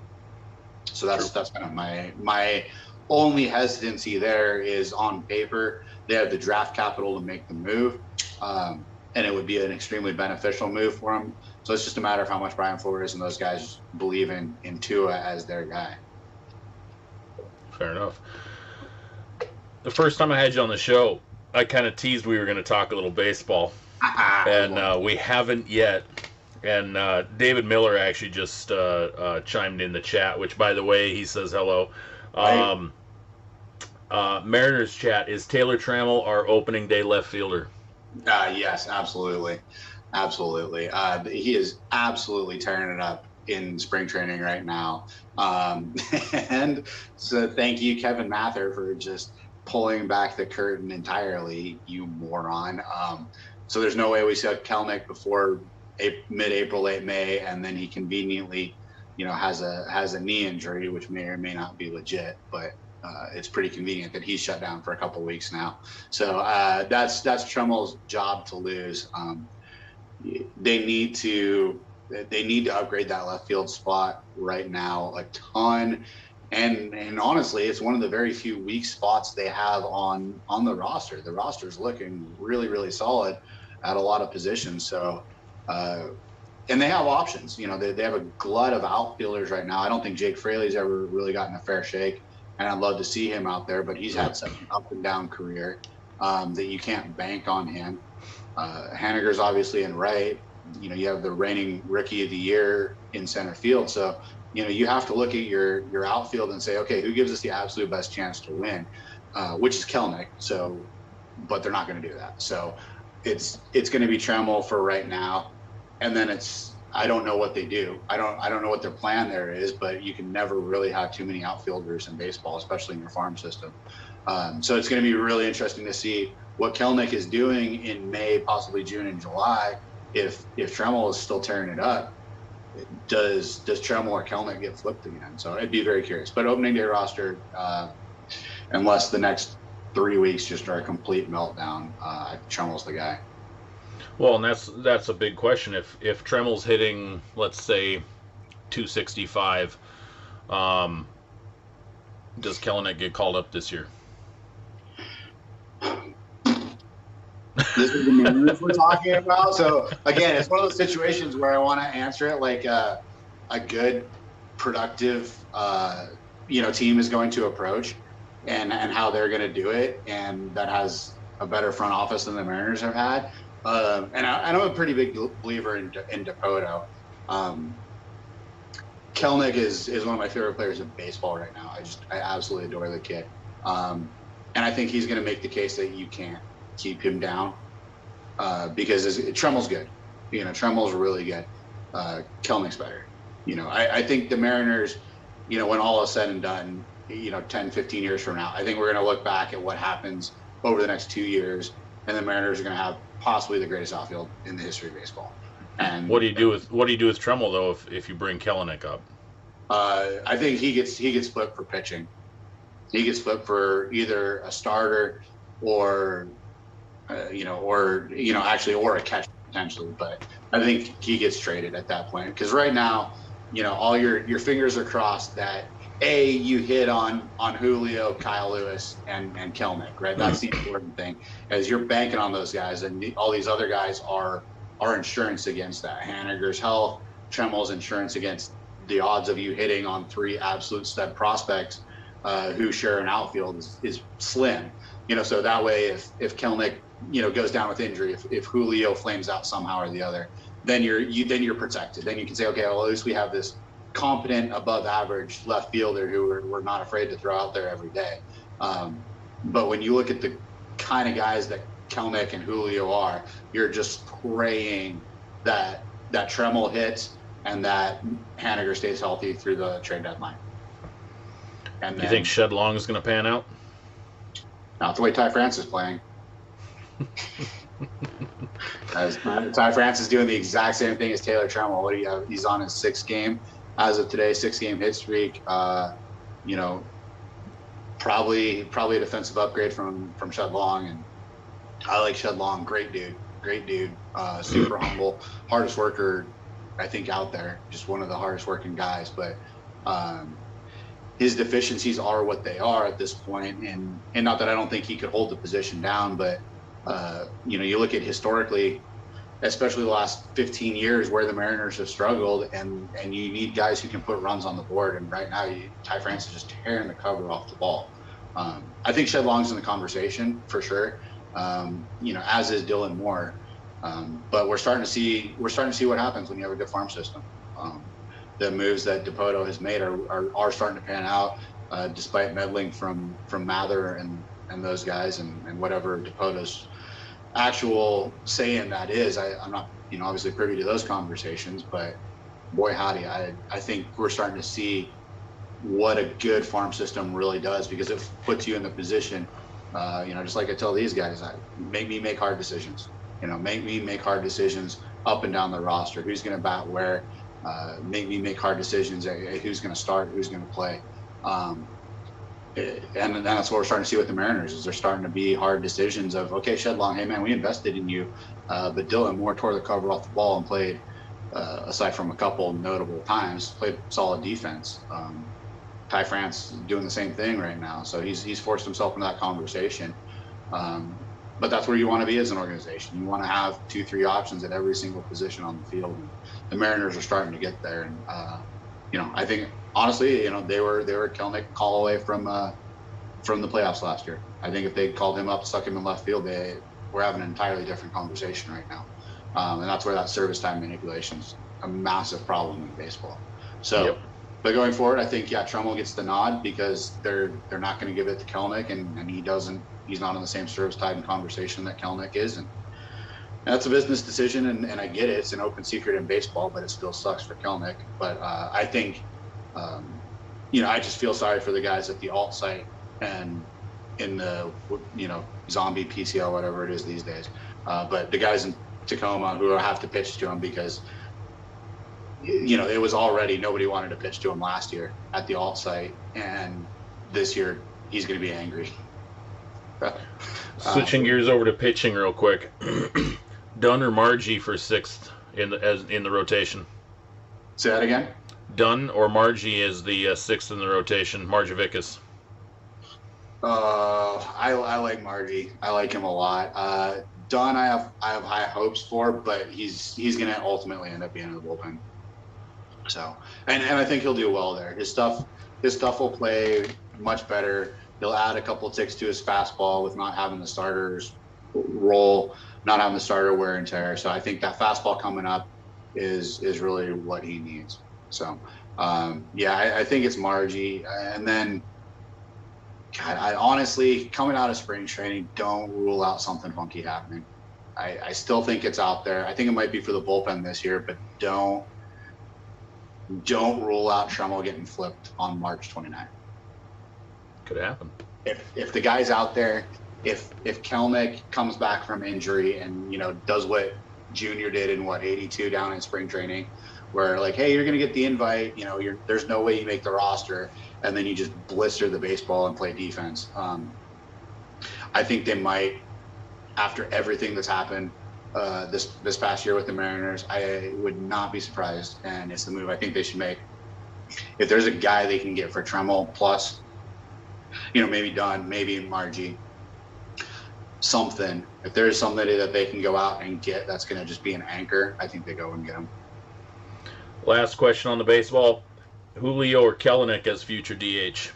So that's kind of my only hesitancy there is on paper. They have the draft capital to make the move, and it would be an extremely beneficial move for them. So it's just a matter of how much Brian Flores and those guys believe in Tua as their guy. Fair enough. The first time I had you on the show, I kind of teased we were going to talk a little baseball, and we haven't yet. And David Miller actually just chimed in the chat, which, by the way, he says hello. Mariners chat, is Taylor Trammell our opening day left fielder? Yes, absolutely. Absolutely. He is absolutely tearing it up in spring training right now. And so thank you, Kevin Mather, for just pulling back the curtain entirely, you moron. So there's no way we see Kelnick before mid-April, late May, and then he conveniently, has a knee injury, which may or may not be legit, but it's pretty convenient that he's shut down for a couple of weeks now. So that's Trummel's job to lose. They need to upgrade that left field spot right now a ton. And honestly, it's one of the very few weak spots they have on the roster. The roster is looking really, really solid at a lot of positions. So, and they have options. They have a glut of outfielders right now. I don't think Jake Fraley's ever really gotten a fair shake, and I'd love to see him out there, but he's had such an up and down career that you can't bank on him. Haniger's obviously in right. You have the reigning rookie of the year in center field. So, you have to look at your outfield and say, okay, who gives us the absolute best chance to win, which is Kelnick. So, but they're not going to do that. So it's going to be Trammell for right now. And then I don't know what they do. I don't know what their plan there is, but you can never really have too many outfielders in baseball, especially in your farm system. So it's going to be really interesting to see what Kelnick is doing in May, possibly June and July. If Trammell is still tearing it up, does Trammell or Kelnick get flipped again? So I'd be very curious. But opening day roster, unless the next 3 weeks just are a complete meltdown, Trammell's the guy. Well, and that's a big question. If Trammell's hitting, let's say, 265, does Kelnick get called up this year? This is the Mariners we're talking about. So again, it's one of those situations where I want to answer it like a good productive, team is going to approach, and how they're going to do it, and that has a better front office than the Mariners have had. And I'm a pretty big believer in Dipoto. Kelnick is one of my favorite players in baseball right now. I absolutely adore the kid. And I think he's going to make the case that you can't keep him down because Tremel's good. Tremel's really good. Kelnick's better. I think the Mariners, when all is said and done, 10, 15 years from now, I think we're going to look back at what happens over the next 2 years, and the Mariners are going to have possibly the greatest outfield in the history of baseball. And what do you do with Tremel though if you bring Kelenic up? I think he gets flipped for pitching. He gets flipped for either a starter or a catcher potentially. But I think he gets traded at that point because right now, all your fingers are crossed that you hit on Julio, Kyle Lewis, and Kelnick, right? That's the important thing, as you're banking on those guys, and all these other guys are insurance against that. Haniger's health, Tremel's insurance against the odds of you hitting on 3 absolute stud prospects who share an outfield is slim. So that way, if Kelnick goes down with injury, if Julio flames out somehow or the other, then you're protected. Then you can say, okay, well, at least we have this competent, above average left fielder who we're not afraid to throw out there every day. But when you look at the kind of guys that Kelnick and Julio are, you're just praying that Tremel hits and that Haniger stays healthy through the trade deadline. And you think Shed Long is going to pan out? Not the way Ty France is playing. Ty France is doing the exact same thing as Taylor Tremel. What do you have? He's on his 6th game as of today, 6-game hit streak. Probably a defensive upgrade from Shed Long, and I like Shed Long. Great dude, super humble, hardest worker I think out there. Just one of the hardest working guys, but his deficiencies are what they are at this point, and not that I don't think he could hold the position down, but you look at historically, especially the last 15 years where the Mariners have struggled, and you need guys who can put runs on the board, and right now Ty France is just tearing the cover off the ball. I think Shed Long's in the conversation for sure, as is Dylan Moore, but we're starting to see what happens when you have a good farm system. The moves that Dipoto has made are starting to pan out, despite meddling from Mather and those guys and whatever Dipoto's actual say in that is. I'm not obviously privy to those conversations, but boy howdy, I think we're starting to see what a good farm system really does, because it puts you in the position, just like I tell these guys, make me make hard decisions. Make me make hard decisions up and down the roster. Who's going to bat where? Make me make hard decisions. Who's going to start? Who's going to play? And that's what we're starting to see with the Mariners, is they're starting to be hard decisions of, okay, Shed Long, hey man, we invested in you, but Dylan Moore tore the cover off the ball and played, aside from a couple notable times, played solid defense. Ty France doing the same thing right now, so he's forced himself into that conversation. But that's where you want to be as an organization. You want to have 2-3 options at every single position on the field. And the Mariners are starting to get there, and I think honestly, they were Kelnick call away from the playoffs last year. I think if they called him up, stuck him in left field, we're having an entirely different conversation right now. And that's where that service time manipulation is a massive problem in baseball. So, yep. But going forward, I think Tremel gets the nod because they're not going to give it to Kelnick, and he's not in the same service time conversation that Kelnick is, and that's a business decision, and I get it. It's an open secret in baseball, but it still sucks for Kelnick. But I think, I just feel sorry for the guys at the alt site and in the, zombie PCL, whatever it is these days. But the guys in Tacoma who have to pitch to him because, it was already nobody wanted to pitch to him last year at the alt site, and this year he's going to be angry. Switching gears over to pitching real quick. Dunn or Margie for 6th in the rotation? Say that again? Dunn or Margie is the 6th in the rotation. Margevicus. I like Margie. I like him a lot. Dunn, I have high hopes for, but he's going to ultimately end up being in the bullpen. So, and I think he'll do well there. His stuff will play much better. He'll add a couple ticks to his fastball with not having the starters roll, not having the starter wear and tear. So I think that fastball coming up is really what he needs. So I think it's Margie. And then God, I honestly, coming out of spring training, don't rule out something funky happening. I still think it's out there. I think it might be for the bullpen this year, but don't rule out Tremmel getting flipped on March 29th. Could happen. If the guy's out there, if Kelnick comes back from injury and does what Junior did in 82 down in spring training, where like, hey, you're gonna get the invite, there's no way you make the roster, and then you just blister the baseball and play defense. I think they might, after everything that's happened this past year with the Mariners, I would not be surprised, and it's the move I think they should make. If there's a guy they can get for Tremmel plus, maybe Dunn, maybe Margie, something. If there's somebody that they can go out and get that's going to just be an anchor, I think they go and get him. Last question on the baseball: Julio or Kelenic as future DH?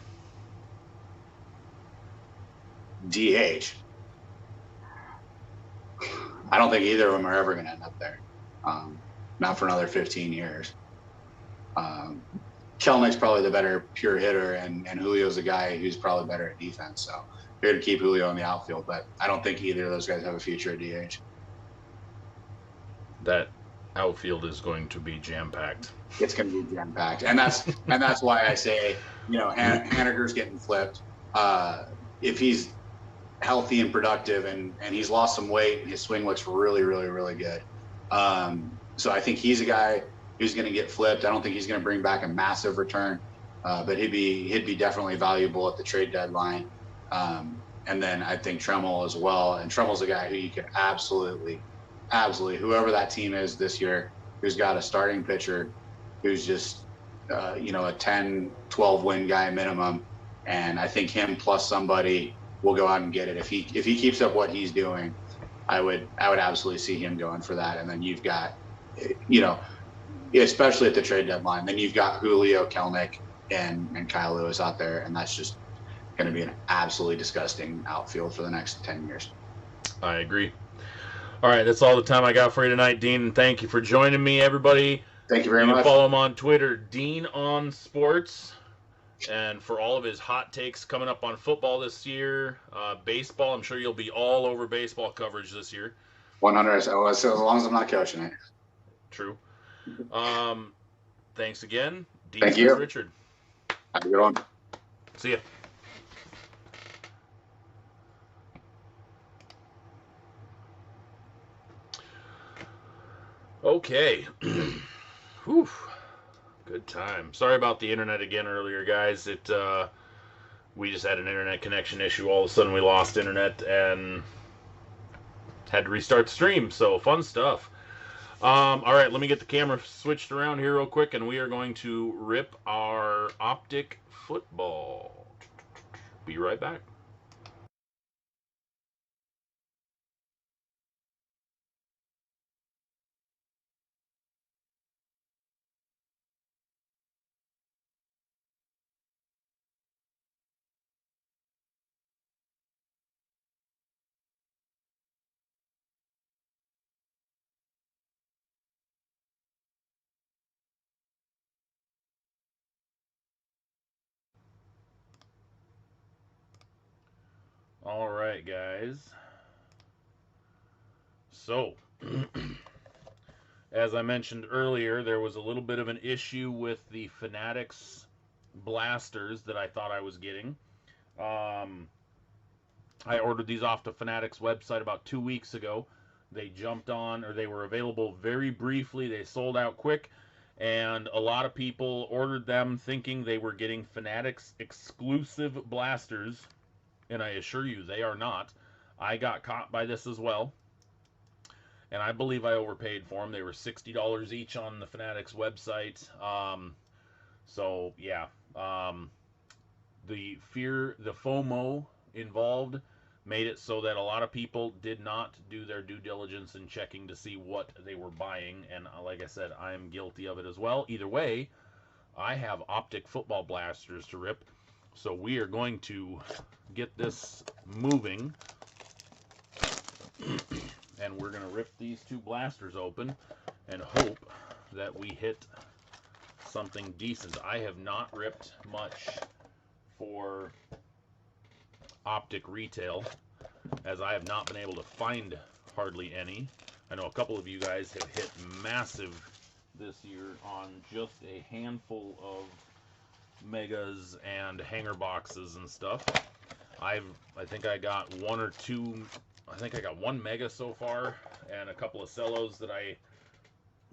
DH. I don't think either of them are ever going to end up there. Not for another 15 years. Kelnic's probably the better pure hitter, and Julio's a guy who's probably better at defense. So they're going to keep Julio in the outfield, but I don't think either of those guys have a future at DH. That outfield is going to be jam-packed. It's going to be jam-packed, and that's why I say, Haniger's getting flipped. If he's healthy and productive, and he's lost some weight, his swing looks really, really, really good. So I think he's a guy who's going to get flipped. I don't think he's going to bring back a massive return, but he'd be definitely valuable at the trade deadline. And then I think Tremmel as well. And Tremmel's a guy who you could absolutely, whoever that team is this year, who's got a starting pitcher, who's just, a 10, 12 win guy minimum. And I think him plus somebody will go out and get it. If he keeps up what he's doing, I would absolutely see him going for that. And then you've got, especially at the trade deadline, then you've got Julio, Kelnick, and Kyle Lewis out there, and that's just going to be an absolutely disgusting outfield for the next 10 years. I agree. All right, that's all the time I got for you tonight, Dean. And thank you for joining me, everybody. Thank you very much. Follow him on Twitter, Dean on Sports. And for all of his hot takes coming up on football this year, baseball, I'm sure you'll be all over baseball coverage this year. 100. So as long as I'm not coaching it. True. Thanks again. Dean Thank you, Richard. Have a good one. See ya. Okay. Whew. Good time. Sorry about the internet again earlier, guys. We just had an internet connection issue. All of a sudden we lost internet and had to restart the stream. So fun stuff. All right, let me get the camera switched around here real quick, and we are going to rip our optic football. Be right back. All right, guys. So, as I mentioned earlier, there was a little bit of an issue with the Fanatics blasters that I thought I was getting. I ordered these off the Fanatics website about 2 weeks ago. They jumped on, or they were available very briefly. They sold out quick, and a lot of people ordered them thinking they were getting Fanatics exclusive blasters, and I assure you they are not. I got caught by this as well, and I believe I overpaid for them. They were $60 each on the Fanatics website. So yeah, the FOMO involved made it so that a lot of people did not do their due diligence in checking to see what they were buying. And like I said, I am guilty of it as well. Either way, I have optic football blasters to rip. So we are going to get this moving. And we're going to rip these two blasters open and hope that we hit something decent. I have not ripped much for optic retail, as I have not been able to find hardly any. I know a couple of you guys have hit massive this year on just a handful of megas and hanger boxes and stuff. I think I got one or two. I think I got one mega so far and a couple of cellos that I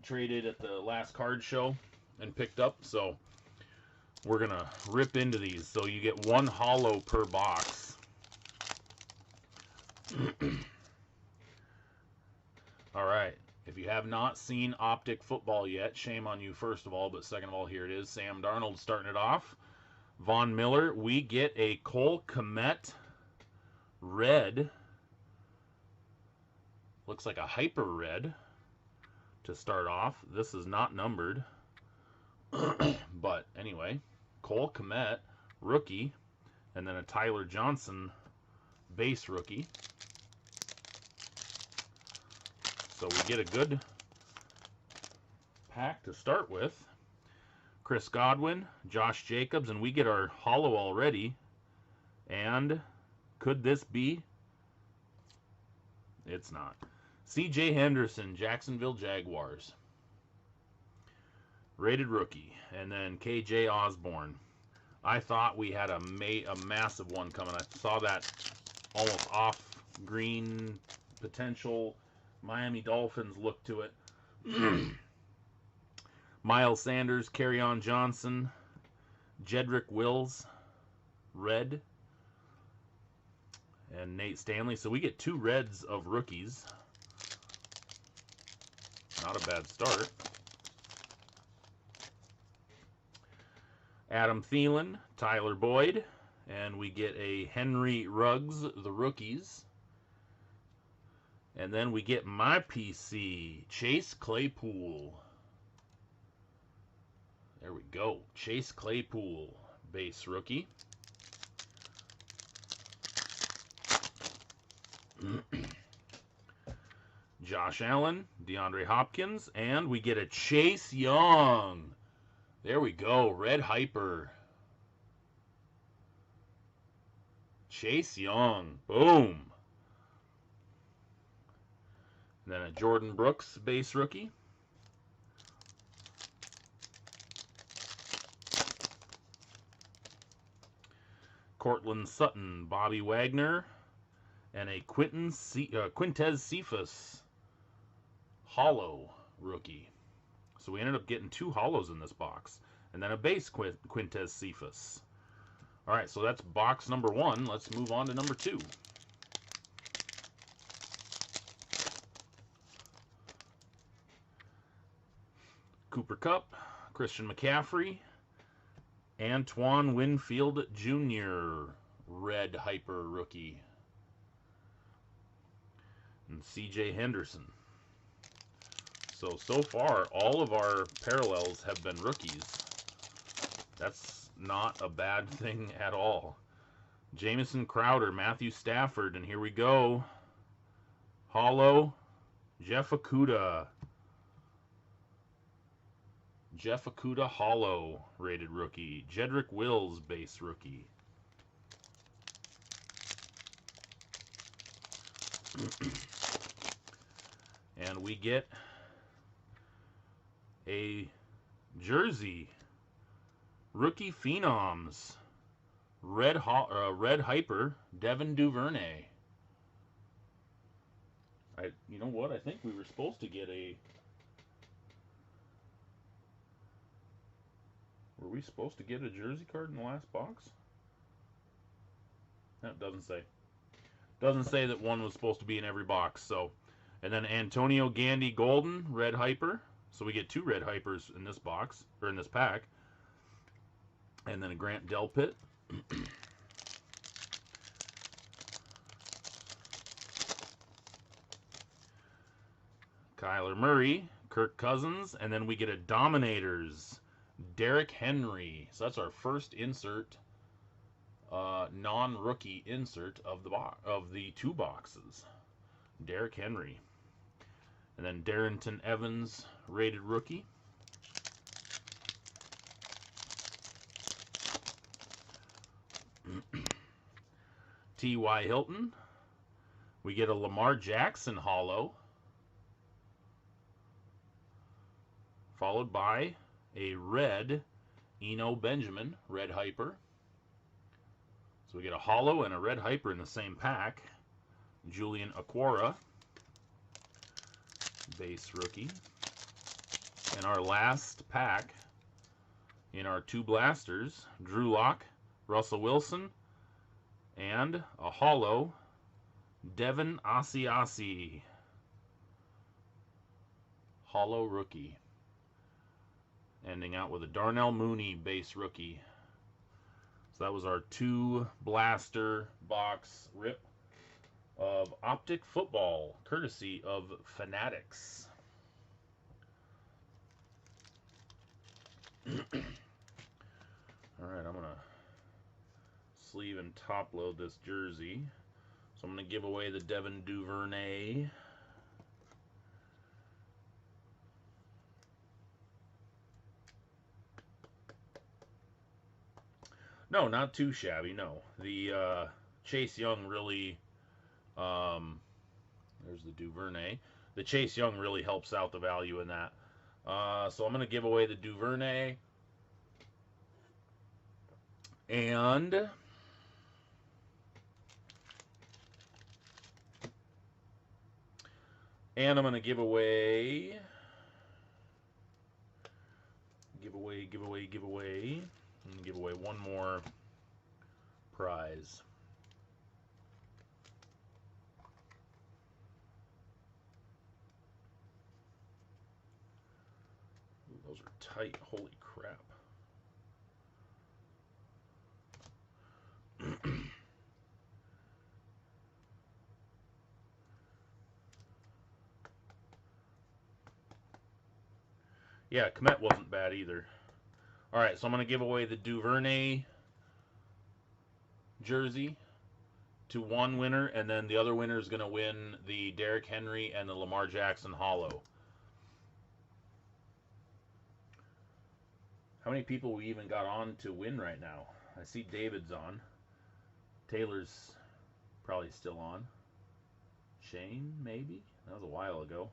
traded at the last card show and picked up. So we're gonna rip into these. So you get one holo per box. All right. If you have not seen optic football yet, shame on you first of all, but second of all, here it is. Sam Darnold starting it off. Von Miller, we get a Cole Kmet red. Looks like a hyper red to start off. This is not numbered. But anyway, Cole Kmet, rookie, and then a Tyler Johnson base rookie. So we get a good pack to start with. Chris Godwin, Josh Jacobs, and we get our holo already. And could this be? It's not. C.J. Henderson, Jacksonville Jaguars. Rated rookie. And then K.J. Osborne. I thought we had a massive one coming. I saw that almost off-green potential Miami Dolphins look to it. Miles Sanders, Kerryon Johnson, Jedrick Wills, red. And Nate Stanley. So we get two reds of rookies. Not a bad start. Adam Thielen, Tyler Boyd, and we get a Henry Ruggs, the rookies. And then we get my PC, Chase Claypool. There we go. Chase Claypool, base rookie. Josh Allen, DeAndre Hopkins, and we get a Chase Young. There we go, red hyper. Chase Young, boom. And then a Jordan Brooks base rookie. Cortland Sutton, Bobby Wagner, and a Quintez Cephas holo rookie. So we ended up getting two holos in this box, and then a base Quintez Cephas. All right, so that's box number one. Let's move on to number two. Cooper Kupp, Christian McCaffrey, Antoine Winfield Jr., red hyper rookie, and C.J. Henderson. So far, all of our parallels have been rookies. That's not a bad thing at all. Jamison Crowder, Matthew Stafford, and here we go. Holo, Jeff Okudah. Jeff Okudah holo rated rookie. Jedrick Wills base rookie. And we get a jersey. Rookie Phenoms. Red hyper. Devin Duvernay. You know what? I think we were supposed to get a... Were we supposed to get a jersey card in the last box? No, it doesn't say. Doesn't say that one was supposed to be in every box. So, and then Antonio Gandy Golden, red hyper. So we get two red hypers in this box, or in this pack. And then a Grant Delpit. Murray, Kirk Cousins, and then we get a Dominators, Derrick Henry. So that's our first insert, non-rookie insert of the 2 boxes. Derrick Henry. And then Darrington Evans, rated rookie. T.Y. Hilton. We get a Lamar Jackson holo. Followed by a red Eno Benjamin, red hyper. So we get a holo and a red hyper in the same pack. Julian Okwara, base rookie. And our last pack in our 2 blasters, Drew Lock, Russell Wilson, and a holo, Devin Asiasi, holo rookie. Ending out with a Darnell Mooney base rookie. So that was our 2 blaster box rip of Optic Football, courtesy of Fanatics. Alright, I'm going to sleeve and top load this jersey. So I'm going to give away the Devin Duvernay. No, not too shabby, no. The Chase Young really, there's the Duvernay. The Chase Young really helps out the value in that. So I'm going to give away the Duvernay. And I'm going to give away. I'm going to give away one more prize. Ooh, those are tight. Holy crap. Yeah, Komet wasn't bad either. Alright, so I'm going to give away the Duvernay jersey to one winner, and then the other winner is going to win the Derrick Henry and the Lamar Jackson holo. How many people we even got on to win right now? I see David's on. Taylor's probably still on. Shane, maybe? That was a while ago.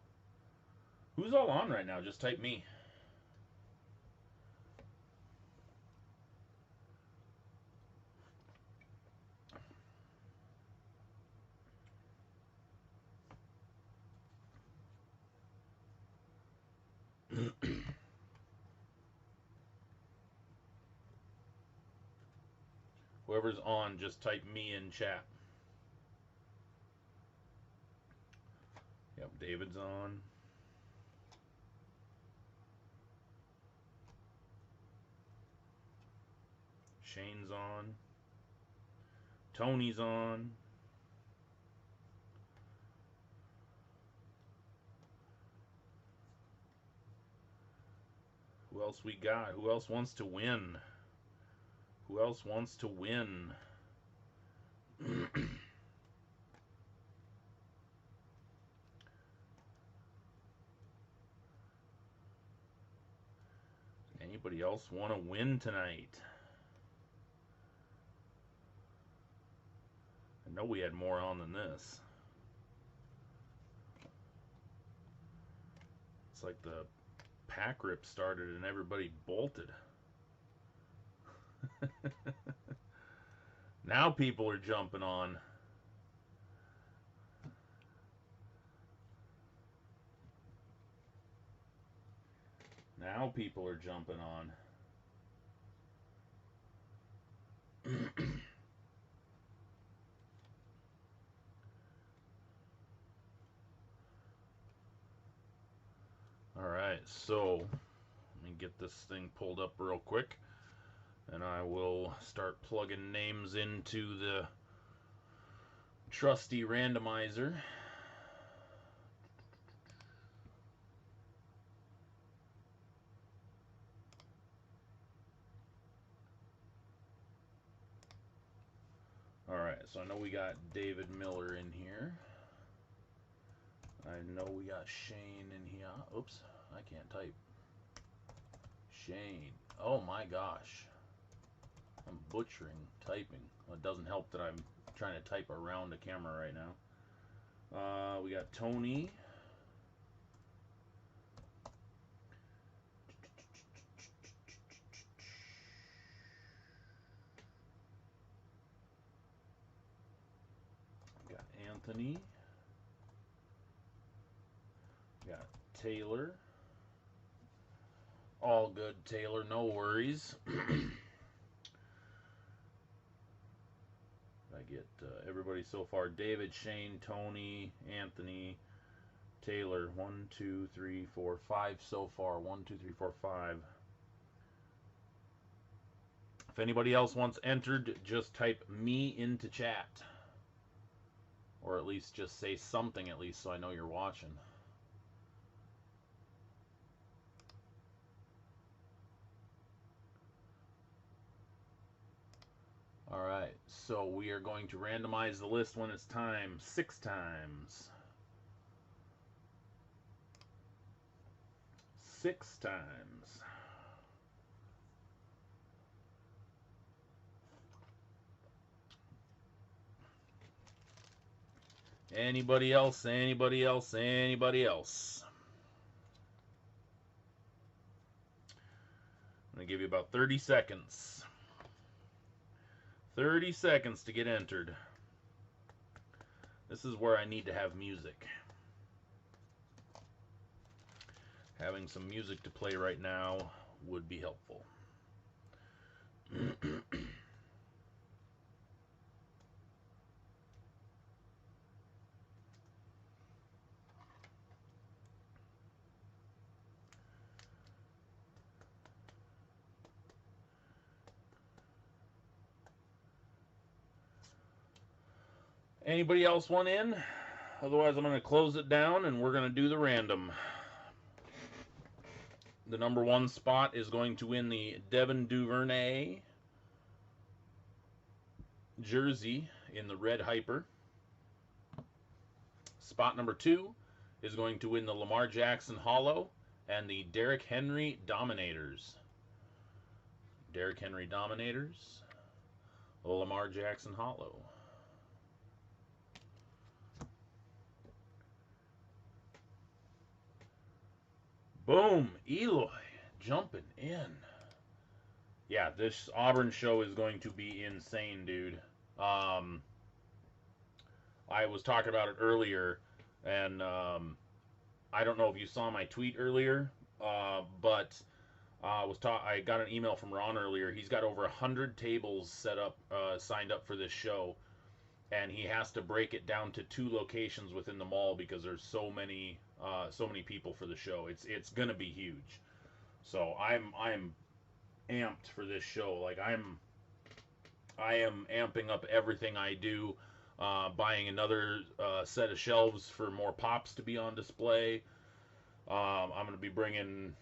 Who's all on right now? Just type me. Whoever's on, just type me in chat. Yep, David's on. Shane's on. Tony's on. Who else we got? Who else wants to win? Who else wants to win? Anybody else want to win tonight? I know we had more on than this. It's like the pack rip started and everybody bolted. Now people are jumping on. Now people are jumping on. Alright, so let me get this thing pulled up real quick, and I will start plugging names into the trusty randomizer. so I know we got David Miller in here. I know we got Shane in here. Oops, I can't type. Shane. Oh my gosh. I'm butchering typing. Well, it doesn't help that I'm trying to type around a camera right now. We got Tony. We got Anthony. We got Taylor. All good, Taylor. No worries. I get everybody so far. David, Shane, Tony, Anthony, Taylor. 1, 2, 3, 4, 5 so far. 1, 2, 3, 4, 5. If anybody else wants entered, just type me into chat. Or at least just say something at least so I know you're watching. Alright, so we are going to randomize the list when it's time. 6 times. 6 times. Anybody else? Anybody else? Anybody else? I'm going to give you about 30 seconds. 30 seconds to get entered. This is where I need to have music. Having some music to play right now would be helpful. Anybody else want in? Otherwise, I'm going to close it down and we're going to do the random. The number 1 spot is going to win the Devin Duvernay jersey in the red hyper. Spot number 2 is going to win the Lamar Jackson Hollow and the Derrick Henry Dominators. Derrick Henry Dominators, the Lamar Jackson Hollow. Boom! Eloy jumping in. Yeah, this Auburn show is going to be insane, dude. I was talking about it earlier, and I don't know if you saw my tweet earlier, but I got an email from Ron earlier. He's got over 100 tables set up, signed up for this show, and he has to break it down to 2 locations within the mall because there's so many people for the show. It's gonna be huge. So I'm amped for this show. Like I am amping up everything I do. Buying another set of shelves for more pops to be on display. I'm gonna be bringing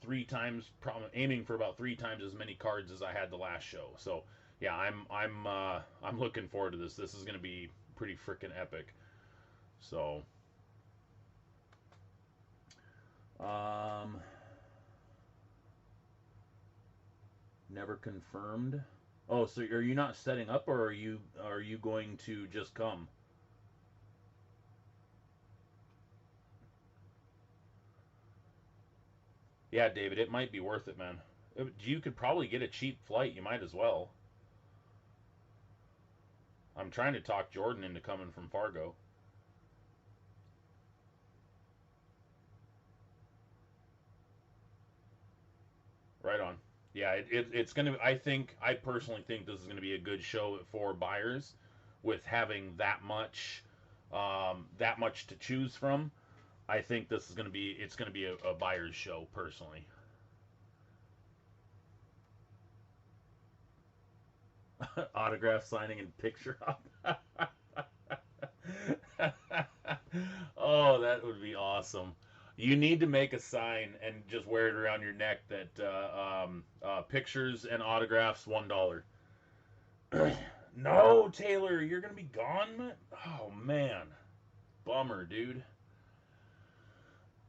3 times, aiming for about 3 times as many cards as I had the last show. So yeah, I'm looking forward to this. This is gonna be pretty freaking epic. So never confirmed. Oh, so are you not setting up, or are you going to just come? Yeah, David, it might be worth it, man. You could probably get a cheap flight. You might as well. I'm trying to talk Jordan into coming from Fargo. Right on. Yeah, it's going to. I personally think this is going to be a good show for buyers, with having that much to choose from. I think this is going to be. It's going to be a buyer's show, personally. Autograph signing and picture op. Oh, that would be awesome. You need to make a sign and just wear it around your neck that pictures and autographs $1. No, Taylor, you're gonna be gone. Oh man, bummer, dude.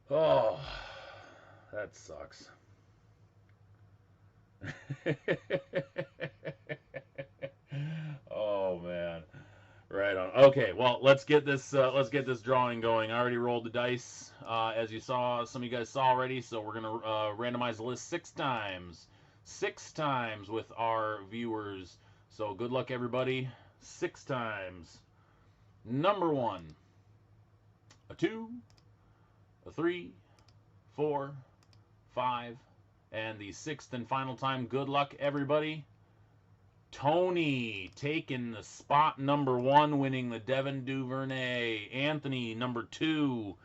Oh, that sucks. Oh man. Right on. Okay, well, let's get this drawing going. I already rolled the dice, as you saw. Some of you guys saw already. So we're gonna randomize the list 6 times, 6 times with our viewers. So good luck, everybody. 6 times. Number one, a two, a three, four, five, and the sixth and final time. Good luck, everybody. Tony taking the spot number one, winning the Devin Duvernay. Anthony, number two,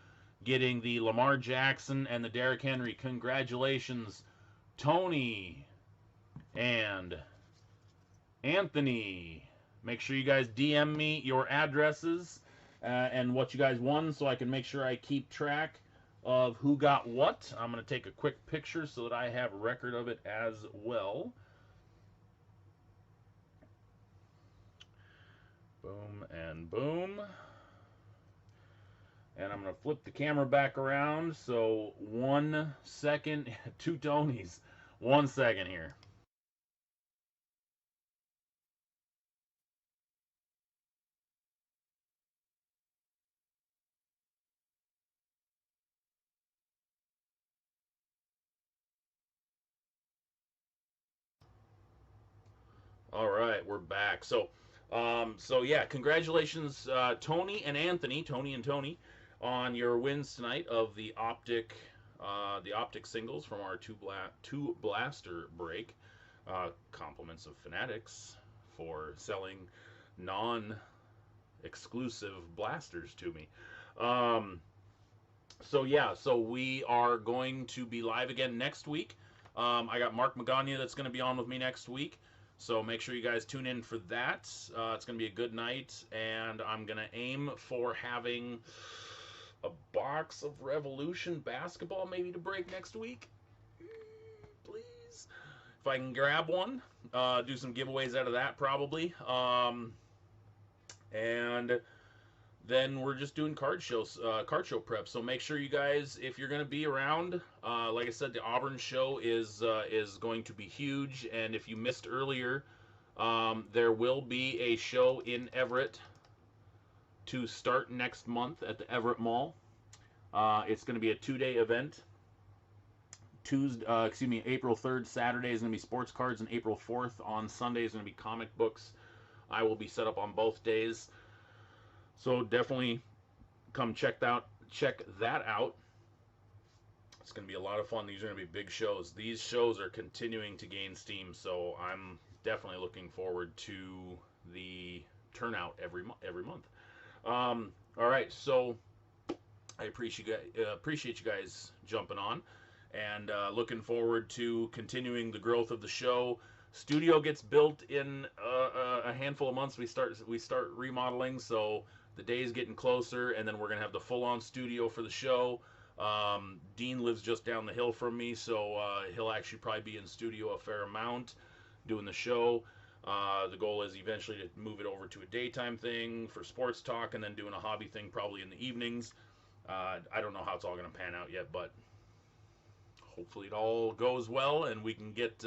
getting the Lamar Jackson and the Derrick Henry. Congratulations, Tony and Anthony. Make sure you guys DM me your addresses and what you guys won so I can make sure I keep track of who got what. I'm going to take a quick picture so that I have a record of it as well. Boom and boom. And I'm going to flip the camera back around. So 1 second, 2 Tonys. 1 second here. All right, we're back. So yeah, congratulations, Tony and Anthony, Tony and Tony, on your wins tonight of the optic singles from our two blaster break. Compliments of Fanatics for selling non-exclusive blasters to me. Um, so yeah, so we are going to be live again next week. I got Mark Magana that's going to be on with me next week. So make sure you guys tune in for that. It's going to be a good night, and I'm going to aim for having a box of Revolution basketball maybe to break next week. Please. If I can grab one, do some giveaways out of that probably. And then we're just doing card show prep. So make sure you guys, if you're going to be around, like I said, the Auburn show is going to be huge. And if you missed earlier, there will be a show in Everett to start next month at the Everett Mall. It's going to be a 2-day event. April 3rd, Saturday is going to be sports cards, and April 4th on Sunday is going to be comic books. I will be set up on both days. So definitely come check that out. It's going to be a lot of fun. These are going to be big shows. These shows are continuing to gain steam, so I'm definitely looking forward to the turnout every month. All right, so I appreciate you guys jumping on, and looking forward to continuing the growth of the show. Studio gets built in a handful of months. We start remodeling, so the day is getting closer, and then we're gonna have the full-on studio for the show. Dean lives just down the hill from me, so he'll actually probably be in studio a fair amount doing the show. The goal is eventually to move it over to a daytime thing for sports talk, and then doing a hobby thing probably in the evenings. I don't know how it's all going to pan out yet, but hopefully it all goes well and we can get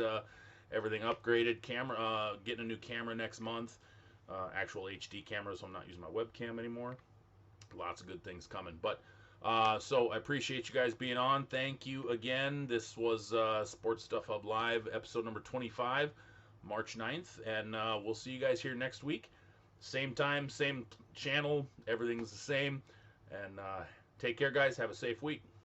everything upgraded. Getting a new camera next month, actual HD camera, so I'm not using my webcam anymore. Lots of good things coming. But so I appreciate you guys being on. Thank you again. This was Sports Stuff Hub Live, episode number 25, March 9th, and we'll see you guys here next week. Same time, same channel, everything's the same. And take care, guys. Have a safe week.